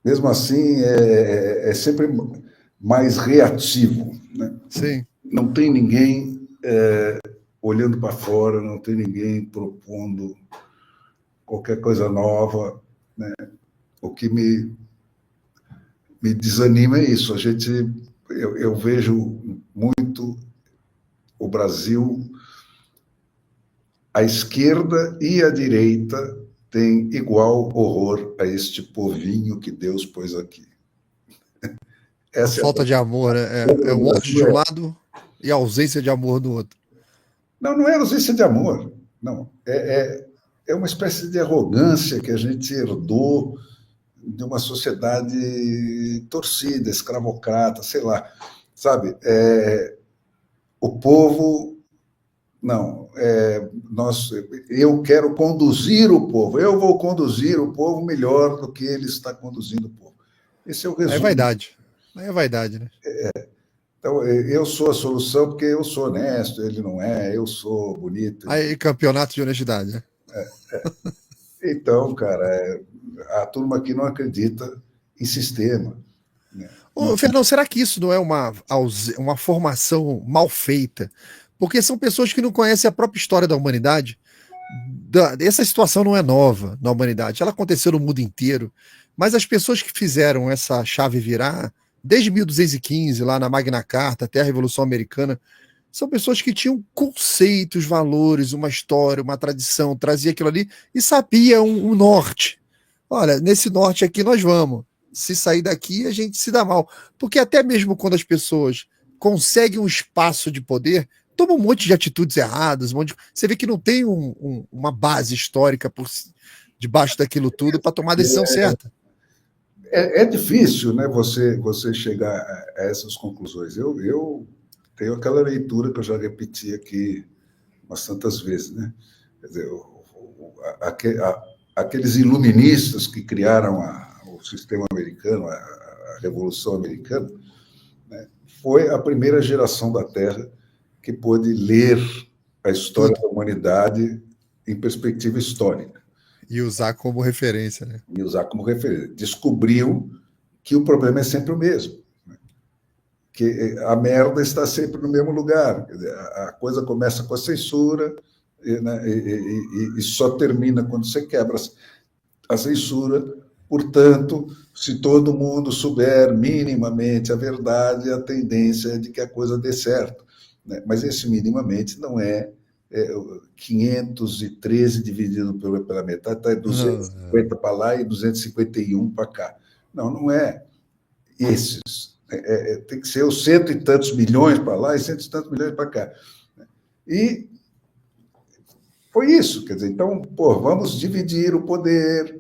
mesmo assim é sempre mais reativo, né? Sim. Não tem ninguém olhando para fora, não tem ninguém propondo qualquer coisa nova, né? O que me desanima é isso. Eu vejo muito o Brasil, a esquerda e a direita têm igual horror a este povinho que Deus pôs aqui. Essa falta de amor, né? É o ódio de um lado e a ausência de amor do outro. Não é ausência de amor. Não. É uma espécie de arrogância que a gente herdou de uma sociedade torcida, escravocrata, sei lá. Sabe? O povo... Não. Eu quero conduzir o povo. Eu vou conduzir o povo melhor do que ele está conduzindo o povo. Esse é o resumo. É vaidade. É vaidade, né? Então, eu sou a solução porque eu sou honesto, ele não é, eu sou bonito. Aí, campeonato de honestidade, né? Então, cara, a turma aqui não acredita em sistema. Né? Ô, Fernão, será que isso não é uma formação mal feita? Porque são pessoas que não conhecem a própria história da humanidade. Essa situação não é nova na humanidade, ela aconteceu no mundo inteiro. Mas as pessoas que fizeram essa chave virar, desde 1215, lá na Magna Carta, até a Revolução Americana, são pessoas que tinham conceitos, valores, uma história, uma tradição, trazia aquilo ali e sabia um norte. Olha, nesse norte aqui nós vamos. Se sair daqui, a gente se dá mal. Porque até mesmo quando as pessoas conseguem um espaço de poder, tomam um monte de atitudes erradas, você vê que não tem uma base histórica debaixo daquilo tudo para tomar a decisão certa. É difícil, né, você chegar a essas conclusões. Eu tenho aquela leitura que eu já repeti aqui umas tantas vezes, né? Quer dizer, aqueles iluministas que criaram o sistema americano, a Revolução Americana, né, foi a primeira geração da Terra que pôde ler a história da humanidade em perspectiva histórica. E usar como referência, né? E usar como referência. Descobriu que o problema é sempre o mesmo. Né? Que a merda está sempre no mesmo lugar. Quer dizer, a coisa começa com a censura, né, e só termina quando você quebra a censura. Portanto, se todo mundo souber minimamente a verdade, a tendência é de que a coisa dê certo. Né? Mas esse minimamente não é 513 dividido pela metade, está 250 para lá e 251 para cá. Não é esses. Tem que ser os cento e tantos milhões para lá e cento e tantos milhões para cá. E foi isso. Quer dizer, então, vamos dividir o poder,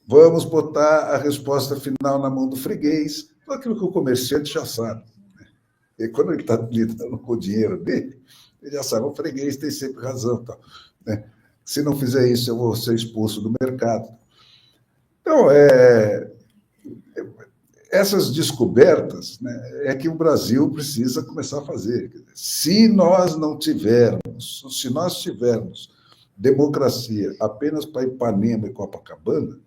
vamos botar a resposta final na mão do freguês, tudo aquilo que o comerciante já sabe. Né? E quando ele está lidando com o dinheiro dele, ele já sabe, o freguês tem sempre razão. Tá, né? Se não fizer isso, eu vou ser expulso do mercado. Então, essas descobertas, né, é que o Brasil precisa começar a fazer. Se nós tivermos democracia apenas para Ipanema e Copacabana,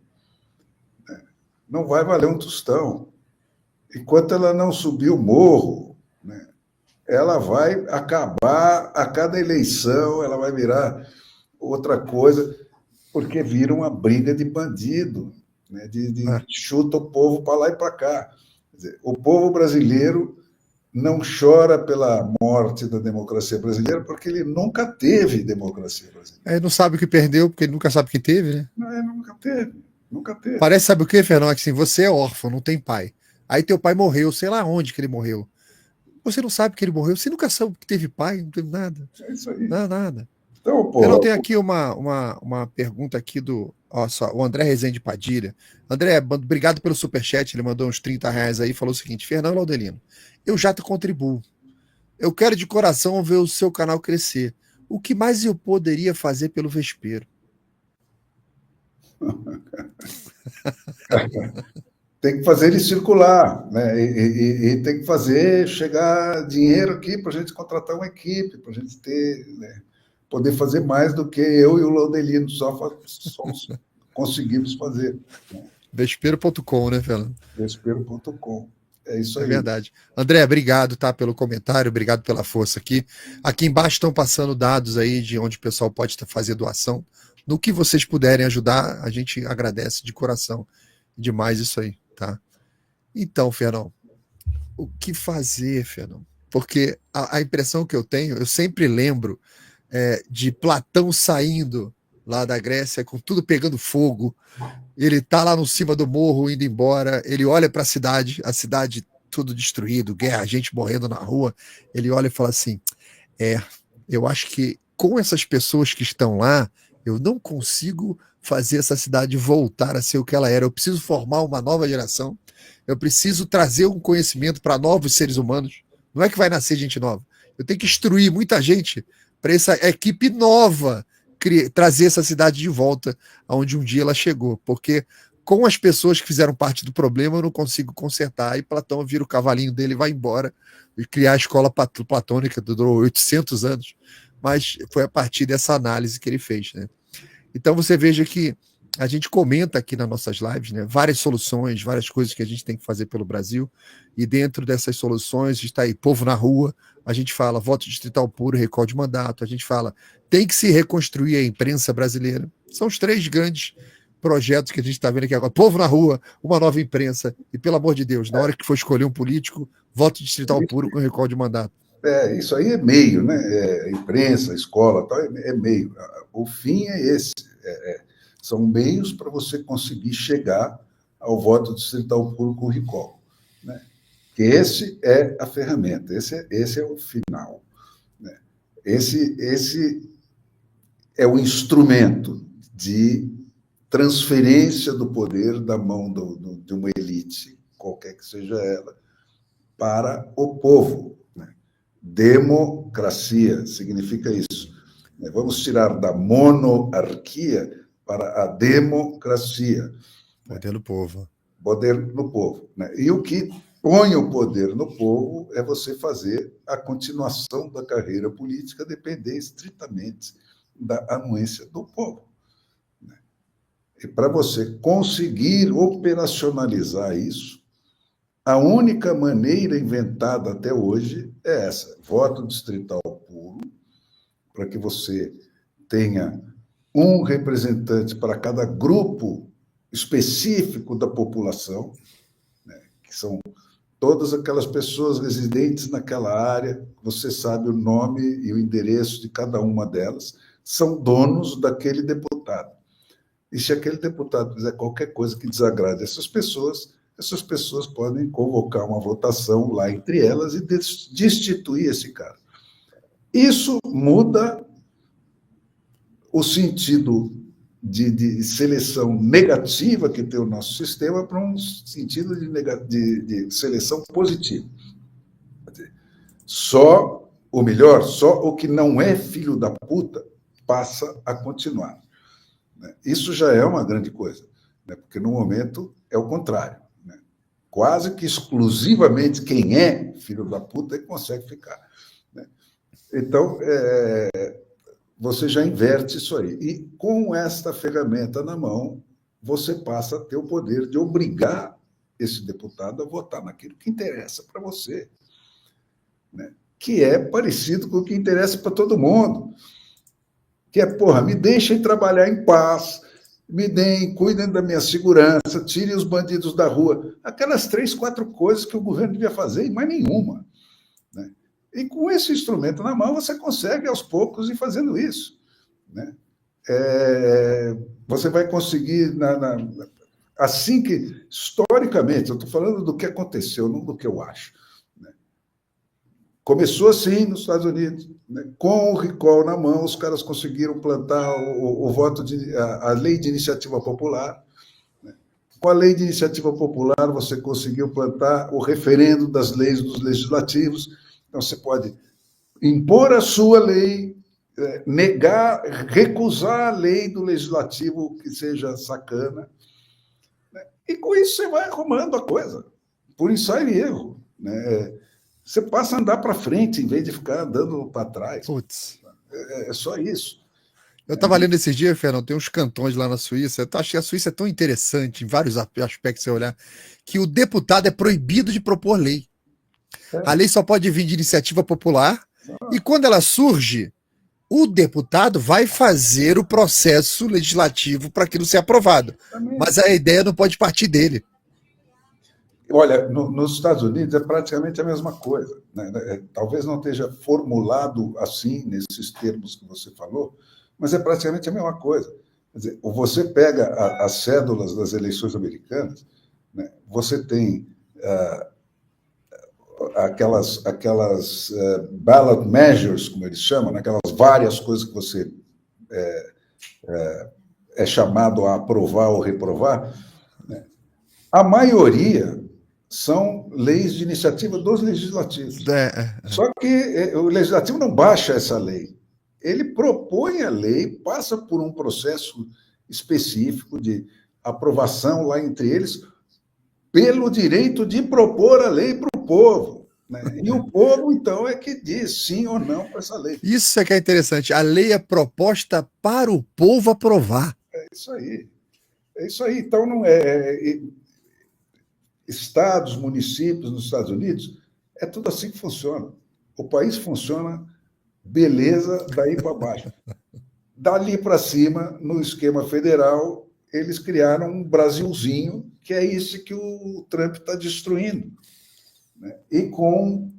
né, não vai valer um tostão. Enquanto ela não subir o morro, né, ela vai acabar a cada eleição, ela vai virar outra coisa, porque vira uma briga de bandido, né? Chuta o povo para lá e para cá. Quer dizer, o povo brasileiro não chora pela morte da democracia brasileira porque ele nunca teve democracia brasileira. Ele não sabe o que perdeu, porque ele nunca sabe o que teve, né? Não, ele nunca teve. Parece, sabe o que, Fernando? Assim, você é órfão, não tem pai. Aí teu pai morreu, sei lá onde que ele morreu. Você não sabe que ele morreu, você nunca sabe que teve pai, não teve nada. É isso aí. Nada. Então, Eu tenho aqui uma pergunta aqui o André Rezende Padilha. André, obrigado pelo superchat, ele mandou uns R$30 aí e falou o seguinte: Fernando Laudelino, eu já te contribuo. Eu quero de coração ver o seu canal crescer. O que mais eu poderia fazer pelo Vespeiro? Tem que fazer ele circular, né? E tem que fazer chegar dinheiro aqui para a gente contratar uma equipe, para a gente ter, né, poder fazer mais do que eu e o Laudelino só conseguimos fazer. Vespeiro.com, né, Fernando? Vespeiro.com. É isso aí. É verdade. André, obrigado, tá, pelo comentário, obrigado pela força aqui. Aqui embaixo estão passando dados aí de onde o pessoal pode fazer doação. No que vocês puderem ajudar, a gente agradece de coração. Demais isso aí, tá? Então, Fernão, o que fazer, Fernão? Porque a impressão que eu tenho, eu sempre lembro de Platão saindo lá da Grécia, com tudo pegando fogo. Ele tá lá no cima do morro, indo embora. Ele olha para a cidade tudo destruído, guerra, gente morrendo na rua. Ele olha e fala assim: eu acho que com essas pessoas que estão lá, eu não consigo fazer essa cidade voltar a ser o que ela era. Eu preciso formar uma nova geração. Eu preciso trazer um conhecimento para novos seres humanos. Não é que vai nascer gente nova. Eu tenho que instruir muita gente para essa equipe nova trazer essa cidade de volta aonde um dia ela chegou. Porque com as pessoas que fizeram parte do problema, eu não consigo consertar. Aí Platão vira o cavalinho dele e vai embora e criar a escola platônica, durou 800 anos. Mas foi a partir dessa análise que ele fez, né? Então você veja que a gente comenta aqui nas nossas lives, né, várias soluções, várias coisas que a gente tem que fazer pelo Brasil, e dentro dessas soluções está aí povo na rua, a gente fala voto distrital puro, recorde de mandato, a gente fala tem que se reconstruir a imprensa brasileira. São os 3 grandes projetos que a gente está vendo aqui agora: povo na rua, uma nova imprensa, e pelo amor de Deus, na hora que for escolher um político, voto distrital puro com recorde de mandato. Isso aí é meio, né? Imprensa, escola, tal, é meio. O fim é esse. São meios para você conseguir chegar ao voto distrital puro com recall, né? Que esse é a ferramenta, esse é o final, né? Esse é o instrumento de transferência do poder da mão de uma elite, qualquer que seja ela, para o povo, né? Democracia significa isso. Vamos tirar da monarquia para a democracia. Poder do povo. Poder no povo, né? E o que põe o poder no povo é você fazer a continuação da carreira política depender estritamente da anuência do povo, né? E para você conseguir operacionalizar isso, a única maneira inventada até hoje é essa: voto distrital puro, para que você tenha um representante para cada grupo específico da população, né, que são todas aquelas pessoas residentes naquela área, você sabe o nome e o endereço de cada uma delas, são donos daquele deputado. E se aquele deputado fizer qualquer coisa que desagrade essas pessoas podem convocar uma votação lá entre elas e destituir esse cara. Isso muda o sentido de seleção negativa que tem o nosso sistema para um sentido de seleção positiva. Só o que não é filho da puta passa a continuar. Isso já é uma grande coisa, né? Porque no momento é o contrário, né? Quase que exclusivamente quem é filho da puta é que consegue ficar, né? Então, você já inverte isso aí. E com esta ferramenta na mão, você passa a ter o poder de obrigar esse deputado a votar naquilo que interessa para você, né? Que é parecido com o que interessa para todo mundo. Que é, porra, me deixem trabalhar em paz, me deem, cuidem da minha segurança, tirem os bandidos da rua. Aquelas 3, 4 coisas que o governo devia fazer e mais nenhuma, né? E com esse instrumento na mão, você consegue, aos poucos, ir fazendo isso, né? Você vai conseguir, assim que, historicamente, eu estou falando do que aconteceu, não do que eu acho, né? Começou assim nos Estados Unidos, né? Com o recall na mão, os caras conseguiram plantar o voto a lei de iniciativa popular, né? Com a lei de iniciativa popular, você conseguiu plantar o referendo das leis dos legislativos. Então, você pode impor a sua lei, negar, recusar a lei do legislativo que seja sacana, né? E com isso você vai arrumando a coisa, por ensaio e erro, né? Você passa a andar para frente em vez de ficar andando para trás. Putz. É só isso. Eu estava lendo esses dias, Fernando, tem uns cantões lá na Suíça. Eu acho que a Suíça é tão interessante, em vários aspectos, você olhar, que o deputado é proibido de propor lei. A lei só pode vir de iniciativa popular, e quando ela surge, o deputado vai fazer o processo legislativo para aquilo ser aprovado. Mas a ideia não pode partir dele. Olha, nos Estados Unidos é praticamente a mesma coisa, né? Talvez não esteja formulado assim, nesses termos que você falou, mas é praticamente a mesma coisa. Quer dizer, você pega as cédulas das eleições americanas, né? Você tem aquelas ballot measures, como eles chamam, né? Aquelas várias coisas que você é chamado a aprovar ou reprovar, né? A maioria são leis de iniciativa dos legislativos. Só que o legislativo não baixa essa lei. Ele propõe a lei, passa por um processo específico de aprovação lá entre eles, pelo direito de propor a lei para o povo, né? E o povo, então, é que diz sim ou não para essa lei. Isso é que é interessante. A lei é proposta para o povo aprovar. É isso aí. É isso aí. Então, não estados, municípios nos Estados Unidos, é tudo assim que funciona. O país funciona, beleza, daí para baixo. Dali para cima, no esquema federal, eles criaram um Brasilzinho, que é isso que o Trump está destruindo, né? E com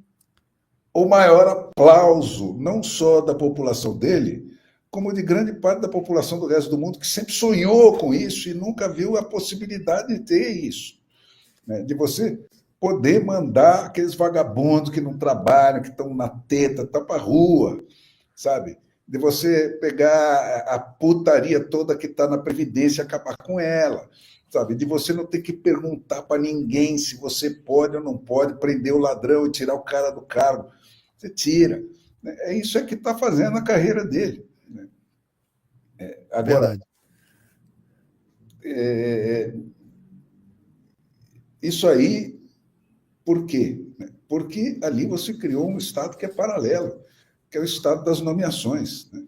o maior aplauso, não só da população dele, como de grande parte da população do resto do mundo, que sempre sonhou com isso e nunca viu a possibilidade de ter isso, né? De você poder mandar aqueles vagabundos que não trabalham, que estão na teta, estão para a rua, sabe? De você pegar a putaria toda que está na Previdência e acabar com ela, sabe? De você não ter que perguntar para ninguém se você pode ou não pode prender o ladrão e tirar o cara do cargo. Você tira. É isso que está fazendo a carreira dele. Agora, isso aí, por quê? Porque ali você criou um Estado que é paralelo, que é o Estado das nomeações, né?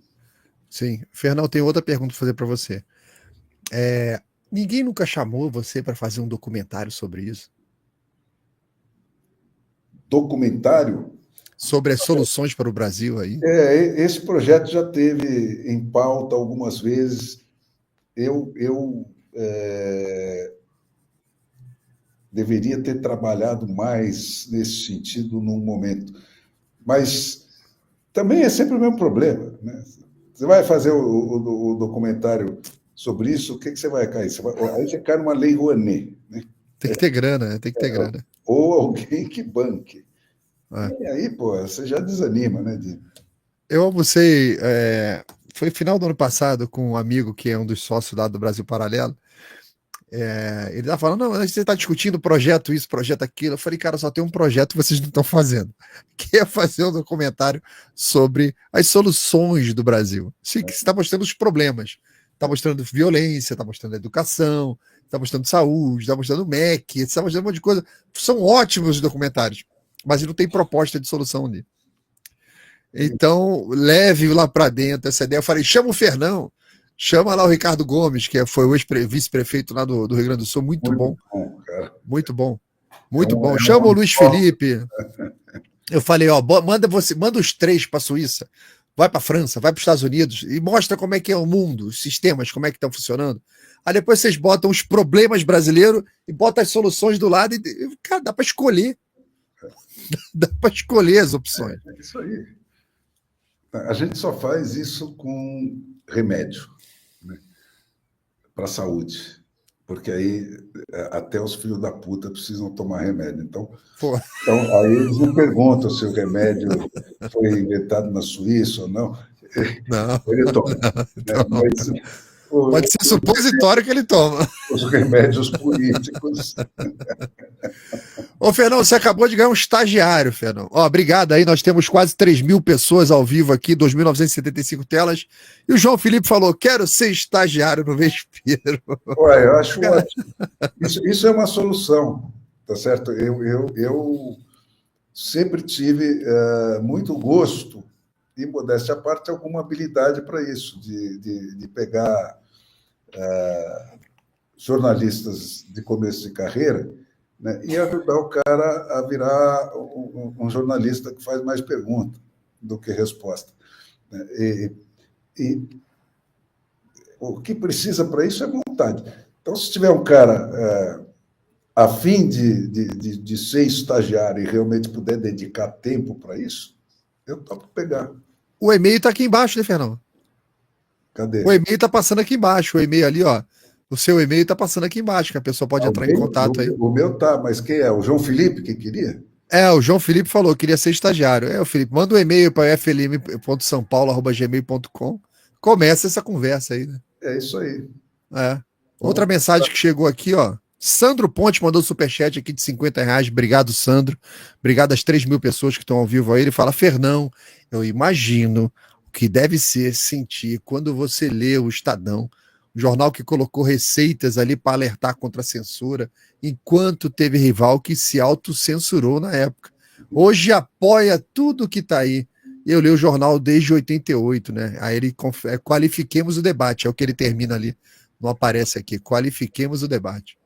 Sim. Fernão, tem outra pergunta para fazer para você. Ninguém nunca chamou você para fazer um documentário sobre isso? Documentário? Sobre as soluções para o Brasil aí? Esse projeto já teve em pauta algumas vezes. Eu deveria ter trabalhado mais nesse sentido num momento. Mas também é sempre o mesmo problema, né? Você vai fazer o documentário sobre isso, o que você vai cair? Aí você cai numa lei Rouanet, né? Tem que ter grana, tem que ter grana. Ou alguém que banque. É. E aí, pô, você já desanima, né? Eu almocei, foi final do ano passado com um amigo que é um dos sócios lá do Brasil Paralelo. Ele estava falando, não, você está discutindo projeto isso, projeto aquilo. Eu falei, cara, só tem um projeto que vocês não estão fazendo, que é fazer um documentário sobre as soluções do Brasil. Você está mostrando os problemas, está mostrando violência, está mostrando educação, está mostrando saúde, está mostrando MEC, está mostrando um monte de coisa. São ótimos os documentários, mas não tem proposta de solução ali. Então, leve lá para dentro essa ideia. Eu falei, chama o Fernão. Chama lá o Ricardo Gomes, que foi o ex-vice-prefeito lá do Rio Grande do Sul, muito bom. Cara. Muito bom. Muito bom. Chama o Luiz Felipe. Eu falei, ó, manda os 3 para a Suíça, vai para a França, vai para os Estados Unidos e mostra como é que é o mundo, os sistemas, como é que estão funcionando. Aí depois vocês botam os problemas brasileiros e botam as soluções do lado e cara, dá para escolher. Dá para escolher as opções. É isso aí. A gente só faz isso com remédio, né, para a saúde, porque aí até os filhos da puta precisam tomar remédio. Então aí eles não perguntam se o remédio foi inventado na Suíça ou não. Não. Ele toma. Não. Pode ser supositório que ele toma. Os remédios políticos. Ô, Fernão, você acabou de ganhar um estagiário, Fernão. Ó, obrigado aí, nós temos quase 3.000 pessoas ao vivo aqui, 2.975 telas. E o João Felipe falou, quero ser estagiário no Vespero. Ué, eu acho ótimo. Isso é uma solução, tá certo? Eu sempre tive muito gosto, e modéstia à parte, alguma habilidade para isso, de pegar jornalistas de começo de carreira, né, e ajudar o cara a virar um jornalista que faz mais pergunta do que resposta, né? E o que precisa para isso é vontade. Então, se tiver um cara a fim de ser estagiário e realmente puder dedicar tempo para isso, eu topo pegar. O e-mail está aqui embaixo, né, Fernão? Cadê? O e-mail está passando aqui embaixo. O e-mail ali, ó. O seu e-mail está passando aqui embaixo, que a pessoa pode entrar em contato aí. O meu tá, mas quem é? O João Felipe que queria? O João Felipe falou, queria ser estagiário. O Felipe, manda um e-mail para flm.sampaulo@gmail.com. Começa essa conversa aí, né? É isso aí. Outra mensagem que chegou aqui, ó. Sandro Ponte mandou superchat aqui de R$50. Obrigado, Sandro. Obrigado às 3.000 pessoas que estão ao vivo aí. Ele fala, Fernão, eu imagino o que deve ser sentir quando você lê o Estadão, o jornal que colocou receitas ali para alertar contra a censura, enquanto teve rival que se autocensurou na época. Hoje apoia tudo que está aí. Eu li o jornal desde 88, né? Aí ele qualifiquemos o debate, é o que ele termina ali. Não aparece aqui. Qualifiquemos o debate.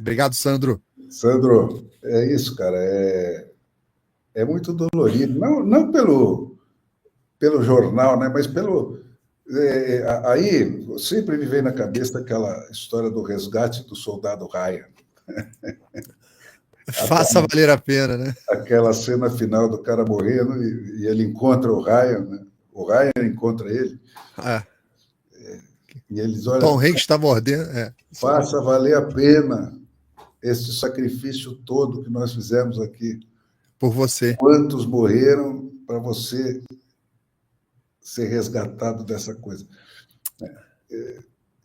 Obrigado, Sandro. Sandro, é isso, cara. É muito dolorido. Não pelo jornal, né? Mas pelo... aí sempre me vem na cabeça aquela história do resgate do soldado Ryan. Faça valer a pena, né? Aquela cena final do cara morrendo e ele encontra o Ryan, né? O Ryan encontra ele. Ah, E eles olham. Tom Hanks está mordendo. Faça valer a pena esse sacrifício todo que nós fizemos aqui. Por você. Quantos morreram para você ser resgatado dessa coisa?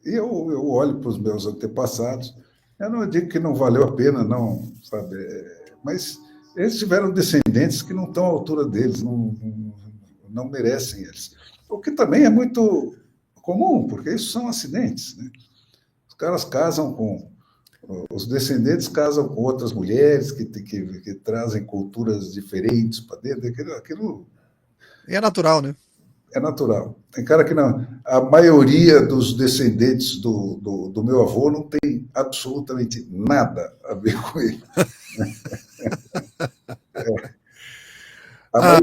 E eu olho para os meus antepassados, eu não digo que não valeu a pena, não, sabe? Mas eles tiveram descendentes que não estão à altura deles, não merecem eles. O que também é muito comum, porque isso são acidentes, né? Os caras casam com... Os descendentes casam com outras mulheres que trazem culturas diferentes para dentro. Aquilo E é natural, né? é natural. Tem cara que não. A maioria dos descendentes do meu avô não tem absolutamente nada a ver com ele.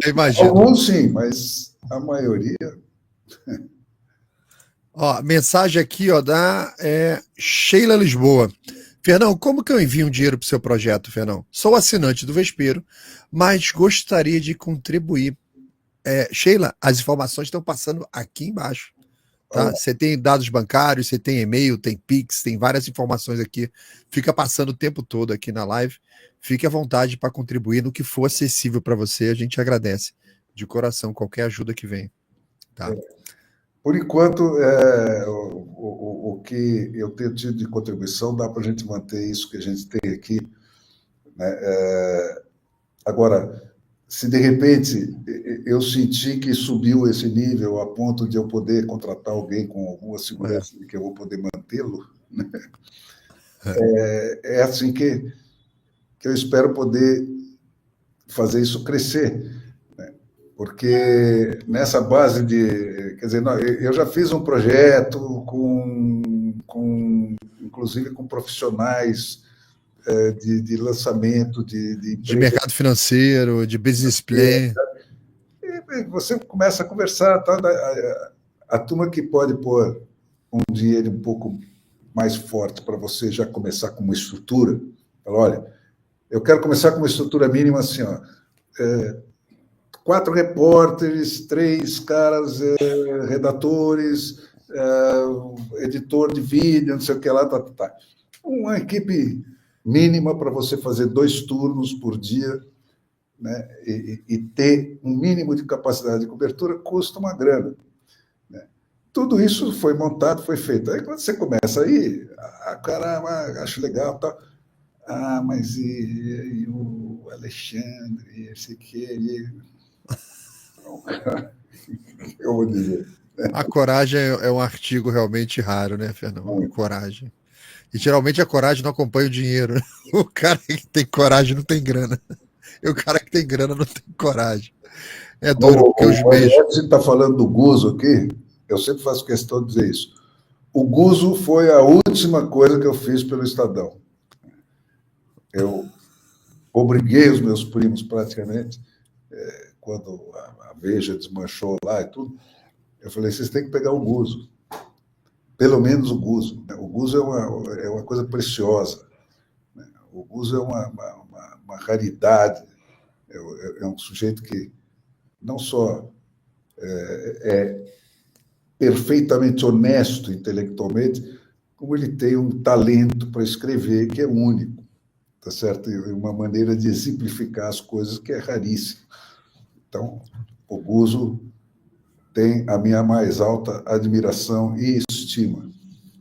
Imagino. Alguns sim, mas a maioria. Ó, mensagem aqui, ó, da Sheila Lisboa. Fernão, como que eu envio um dinheiro para o seu projeto, Fernão? Sou assinante do Vespero, mas gostaria de contribuir. Sheila, as informações estão passando aqui embaixo. Tá? Você tem dados bancários, você tem e-mail, tem Pix, tem várias informações aqui. Fica passando o tempo todo aqui na live. Fique à vontade para contribuir no que for acessível para você. A gente agradece de coração qualquer ajuda que venha. Tá? Por enquanto, o que eu tenho tido de contribuição dá para a gente manter isso que a gente tem aqui. Né? Agora, se de repente eu sentir que subiu esse nível a ponto de eu poder contratar alguém com alguma segurança de que eu vou poder mantê-lo, né? É assim que eu espero poder fazer isso crescer. Porque nessa base de... Quer dizer, eu já fiz um projeto inclusive com profissionais de lançamento, de mercado financeiro, de business plan. E você começa a conversar, tá? A turma que pode pôr um dinheiro um pouco mais forte para você já começar com uma estrutura. Fala, olha, eu quero começar com uma estrutura mínima assim, ó, 4 repórteres, 3 caras redatores, editor de vídeo, não sei o que lá, tá. Uma equipe mínima para você fazer 2 turnos por dia, né, e ter um mínimo de capacidade de cobertura custa uma grana. Né? Tudo isso foi montado, foi feito. Aí quando você começa aí, caramba, acho legal, tá. Mas e o Alexandre, esse aqui, eu vou dizer. A coragem é um artigo realmente raro, né, Fernando? Coragem. E geralmente a coragem não acompanha o dinheiro. O cara que tem coragem não tem grana. E o cara que tem grana não tem coragem. É duro, porque os beijos. Você está falando do Guzo aqui? Eu sempre faço questão de dizer isso. O Guzo foi a última coisa que eu fiz pelo Estadão. Eu obriguei os meus primos, praticamente, quando a Veja desmanchou lá e tudo, eu falei, vocês têm que pegar o Guzo. Pelo menos o Guzo. O Guzo é uma coisa preciosa. O Guzo é uma raridade. É um sujeito que não só é perfeitamente honesto intelectualmente, como ele tem um talento para escrever que é único, tá certo? E uma maneira de exemplificar as coisas que é raríssima. Então, o Guzo tem a minha mais alta admiração e estima.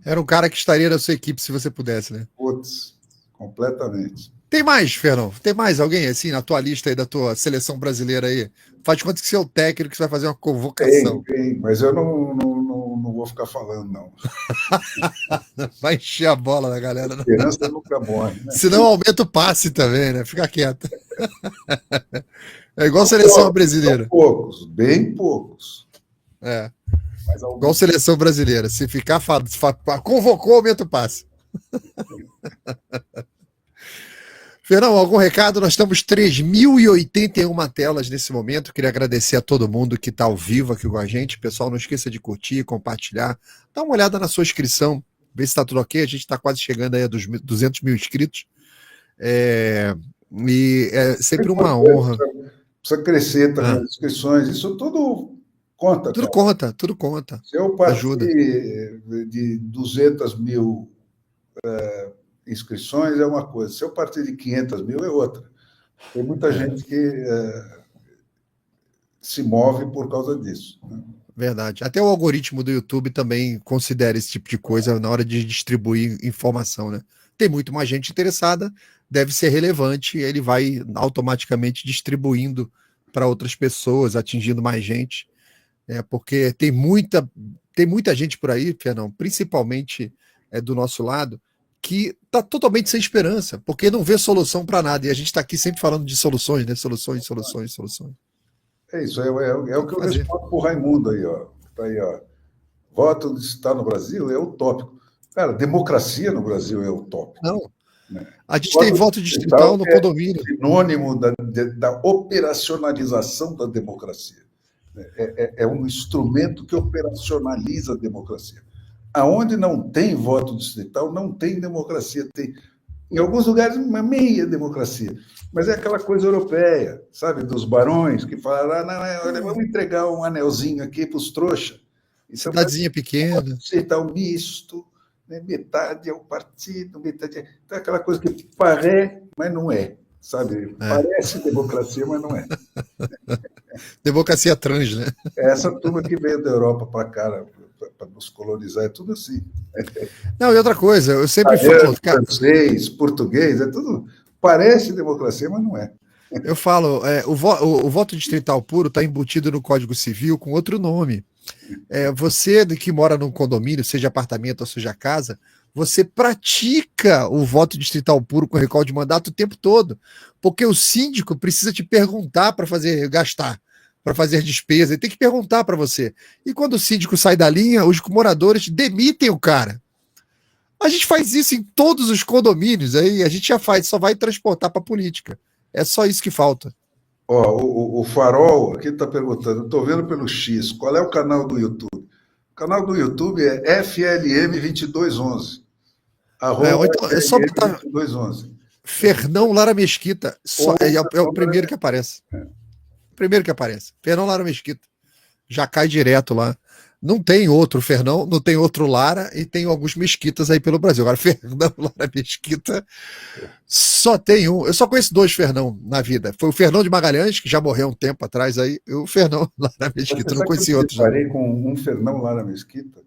Era um cara que estaria na sua equipe se você pudesse, né? Putz, completamente. Tem mais, Fernão? Tem mais alguém assim na tua lista aí da tua seleção brasileira aí? Faz de conta que você é o técnico que você vai fazer uma convocação. Tem, mas eu não vou ficar falando, não. Vai encher a bola da galera. A esperança nunca morre, né? Senão aumenta o passe também, né? Fica quieto. É igual a seleção brasileira. São poucos, bem poucos. Mas igual a seleção brasileira. Se ficar convocou, aumenta o passe. Fernão, algum recado? Nós estamos 3.081 telas nesse momento. Queria agradecer a todo mundo que está ao vivo aqui com a gente. Pessoal, não esqueça de curtir, compartilhar. Dá uma olhada na sua inscrição, ver se está tudo ok. A gente está quase chegando aí a 200 mil inscritos. E é sempre uma honra. Precisa crescer também as inscrições, isso tudo conta. Tudo cara. conta, tudo conta. Se eu partir Ajuda. de 200 mil inscrições é uma coisa, se eu partir de 500 mil é outra. Tem muita gente que se move por causa disso. Né? Verdade. Até o algoritmo do YouTube também considera esse tipo de coisa na hora de distribuir informação, né? Tem muito mais gente interessada, deve ser relevante, ele vai automaticamente distribuindo para outras pessoas, atingindo mais gente. Porque tem muita gente por aí, Fernão, principalmente do nosso lado, que está totalmente sem esperança, porque não vê solução para nada. E a gente está aqui sempre falando de soluções, né? Soluções. É isso, é o que eu respondo para o Raimundo aí, ó. Tá aí, ó. Voto digital no Brasil é utópico. Cara, democracia no Brasil é utópico. Não. Né? A gente tem voto distrital no condomínio. É sinônimo da operacionalização da democracia. É um instrumento que operacionaliza a democracia. Aonde não tem voto distrital, não tem democracia. Tem, em alguns lugares, uma meia democracia. Mas é aquela coisa europeia, sabe? Dos barões que falaram, olha, vamos entregar um anelzinho aqui para os trouxas. Cidadezinha pequena. Distrital misto, né? Metade é o partido, metade é... Então é aquela coisa que parece, mas não é. Sabe? Parece democracia, mas não é. Democracia trans, né? Essa turma que veio da Europa para cá, para nos colonizar, é tudo assim. Não, e outra coisa, eu sempre falo... Francês, português, é tudo... Parece democracia, mas não é. Eu falo, o voto distrital puro está embutido no Código Civil com outro nome. Você que mora num condomínio, seja apartamento ou seja casa, você pratica o voto distrital puro com recall de mandato o tempo todo, porque o síndico precisa te perguntar para gastar, para fazer despesa, ele tem que perguntar para você. E quando o síndico sai da linha, os moradores demitem o cara. A gente faz isso em todos os condomínios, aí a gente já faz, só vai transportar para a política. É só isso que falta. O Farol aqui está perguntando, estou vendo pelo X, qual é o canal do YouTube? O canal do YouTube é FLM2211. É só botar 2211. Fernão Lara Mesquita. É o primeiro que aparece. Primeiro que aparece. Fernão Lara Mesquita. Já cai direto lá. Não tem outro Fernão, não tem outro Lara, e tem alguns Mesquitas aí pelo Brasil. Agora, Fernão Lara Mesquita, só tem um. Eu só conheço 2 Fernão na vida. Foi o Fernão de Magalhães, que já morreu um tempo atrás, aí, e o Fernão Lara Mesquita. Não conheci outro. Eu parei com um Fernão Lara Mesquita.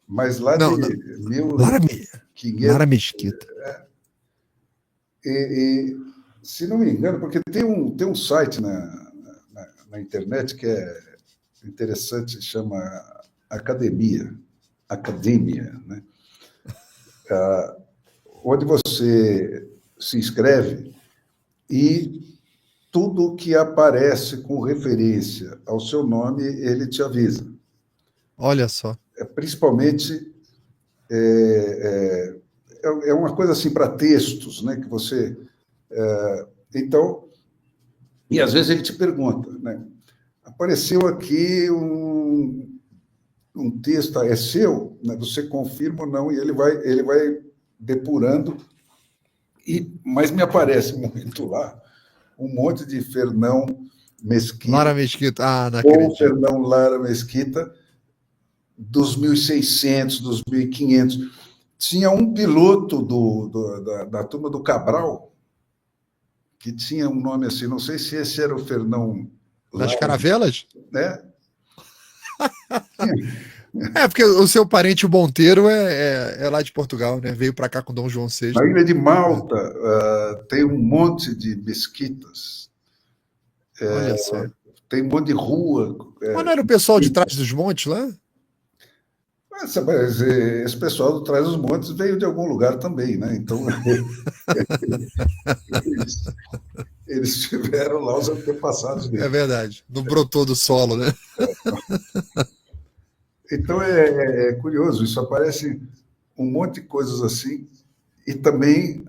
Mas lá de 1500... Lara Mesquita. Se não me engano, porque tem um site na internet que é interessante, chama Academia, né? Onde você se inscreve e tudo que aparece com referência ao seu nome, ele te avisa. Olha só. Principalmente, é uma coisa assim para textos, né? Que você... então, e às vezes ele te pergunta, né? Apareceu aqui um texto, é seu? Né? Você confirma ou não? E ele vai depurando. Mas me aparece muito lá um monte de Fernão Mesquita. Lara Mesquita. Não ou acredito. Fernão Lara Mesquita dos 1600, dos 1500. Tinha um piloto da turma do Cabral que tinha um nome assim, não sei se esse era o Fernão Das Caravelas? Né? Porque o seu parente, o Monteiro, é lá de Portugal, né? Veio para cá com Dom João VI. Na Ilha de Malta tem um monte de mesquitas. Olha só. Tem um monte de rua. Mas não era o pessoal de trás dos montes lá? Mas esse pessoal do Trás dos Montes veio de algum lugar também, né? Então, eles tiveram lá os antepassados deles. É verdade. Não brotou do solo, né? Então, é curioso. Isso aparece um monte de coisas assim. E também,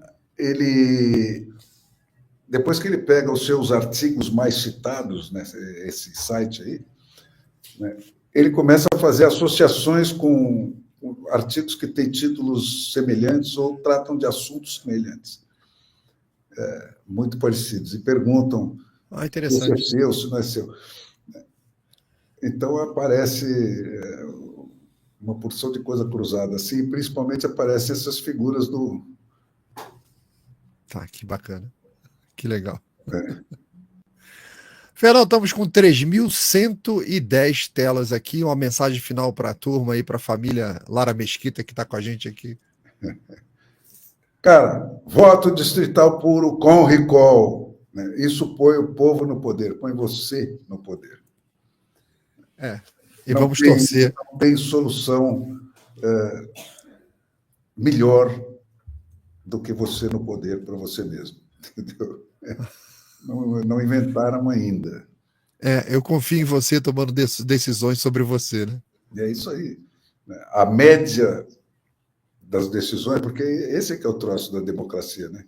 depois que ele pega os seus artigos mais citados, né, esse site aí, né, ele começa a fazer associações com artigos que têm títulos semelhantes ou tratam de assuntos semelhantes, muito parecidos, e perguntam se é Interessante. seu, se não é seu. Então, aparece uma porção de coisa cruzada assim, e principalmente aparecem essas figuras do... Tá, que bacana. Que legal. Fernão, estamos com 3.110 telas aqui. Uma mensagem final para a turma aí, para a família Lara Mesquita, que está com a gente aqui. Cara, voto distrital puro com recall, né? Isso põe o povo no poder, põe você no poder. E vamos torcer. Não tem solução melhor do que você no poder para você mesmo. Entendeu? Não inventaram ainda. Eu confio em você tomando decisões sobre você, né? E é isso aí. A média das decisões, porque esse é que é o troço da democracia, né?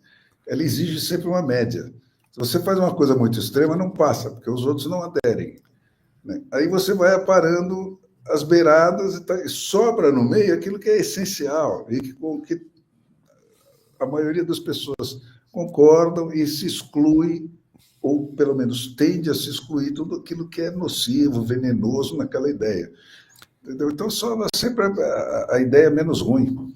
Ela exige sempre uma média. Se você faz uma coisa muito extrema, não passa, porque os outros não aderem, né? Aí você vai aparando as beiradas e sobra no meio aquilo que é essencial e que a maioria das pessoas concordam e se exclui, ou pelo menos tende a se excluir tudo aquilo que é nocivo, venenoso naquela ideia. Entendeu? Então, sobra sempre a ideia menos ruim.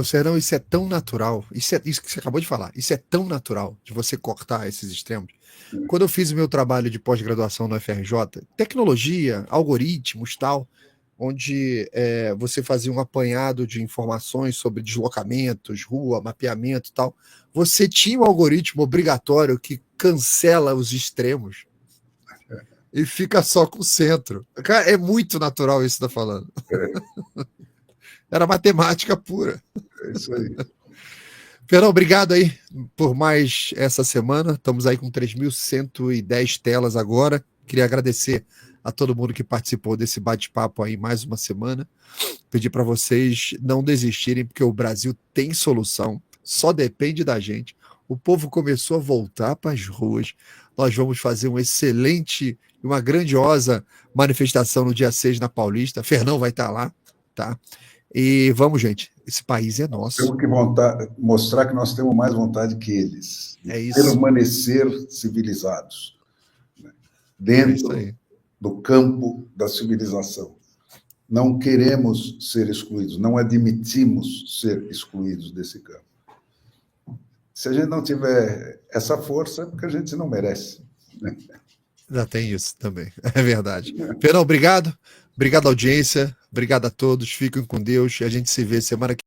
Serão, isso é tão natural, isso que você acabou de falar, isso é tão natural de você cortar esses extremos. Quando eu fiz o meu trabalho de pós-graduação no FRJ, tecnologia, algoritmos, tal, onde você fazia um apanhado de informações sobre deslocamentos, rua, mapeamento e tal, você tinha um algoritmo obrigatório que cancela os extremos e fica só com o centro. Cara, é muito natural isso que você está falando. Era matemática pura. É isso aí. Fernão, obrigado aí por mais essa semana. Estamos aí com 3.110 telas agora. Queria agradecer a todo mundo que participou desse bate-papo aí mais uma semana. Pedir para vocês não desistirem, porque o Brasil tem solução, só depende da gente. O povo começou a voltar para as ruas. Nós vamos fazer um excelente, uma grandiosa manifestação no dia 6 na Paulista. Fernão vai estar lá, tá? E vamos, gente, esse país é nosso. Temos que mostrar que nós temos mais vontade que eles. É isso. Permanecer civilizados, né? Dentro do campo da civilização. Não queremos ser excluídos, não admitimos ser excluídos desse campo. Se a gente não tiver essa força, é porque a gente não merece, né? Já tem isso também, é verdade. Fernão, obrigado. Obrigado, audiência. Obrigado a todos. Fiquem com Deus. A gente se vê semana que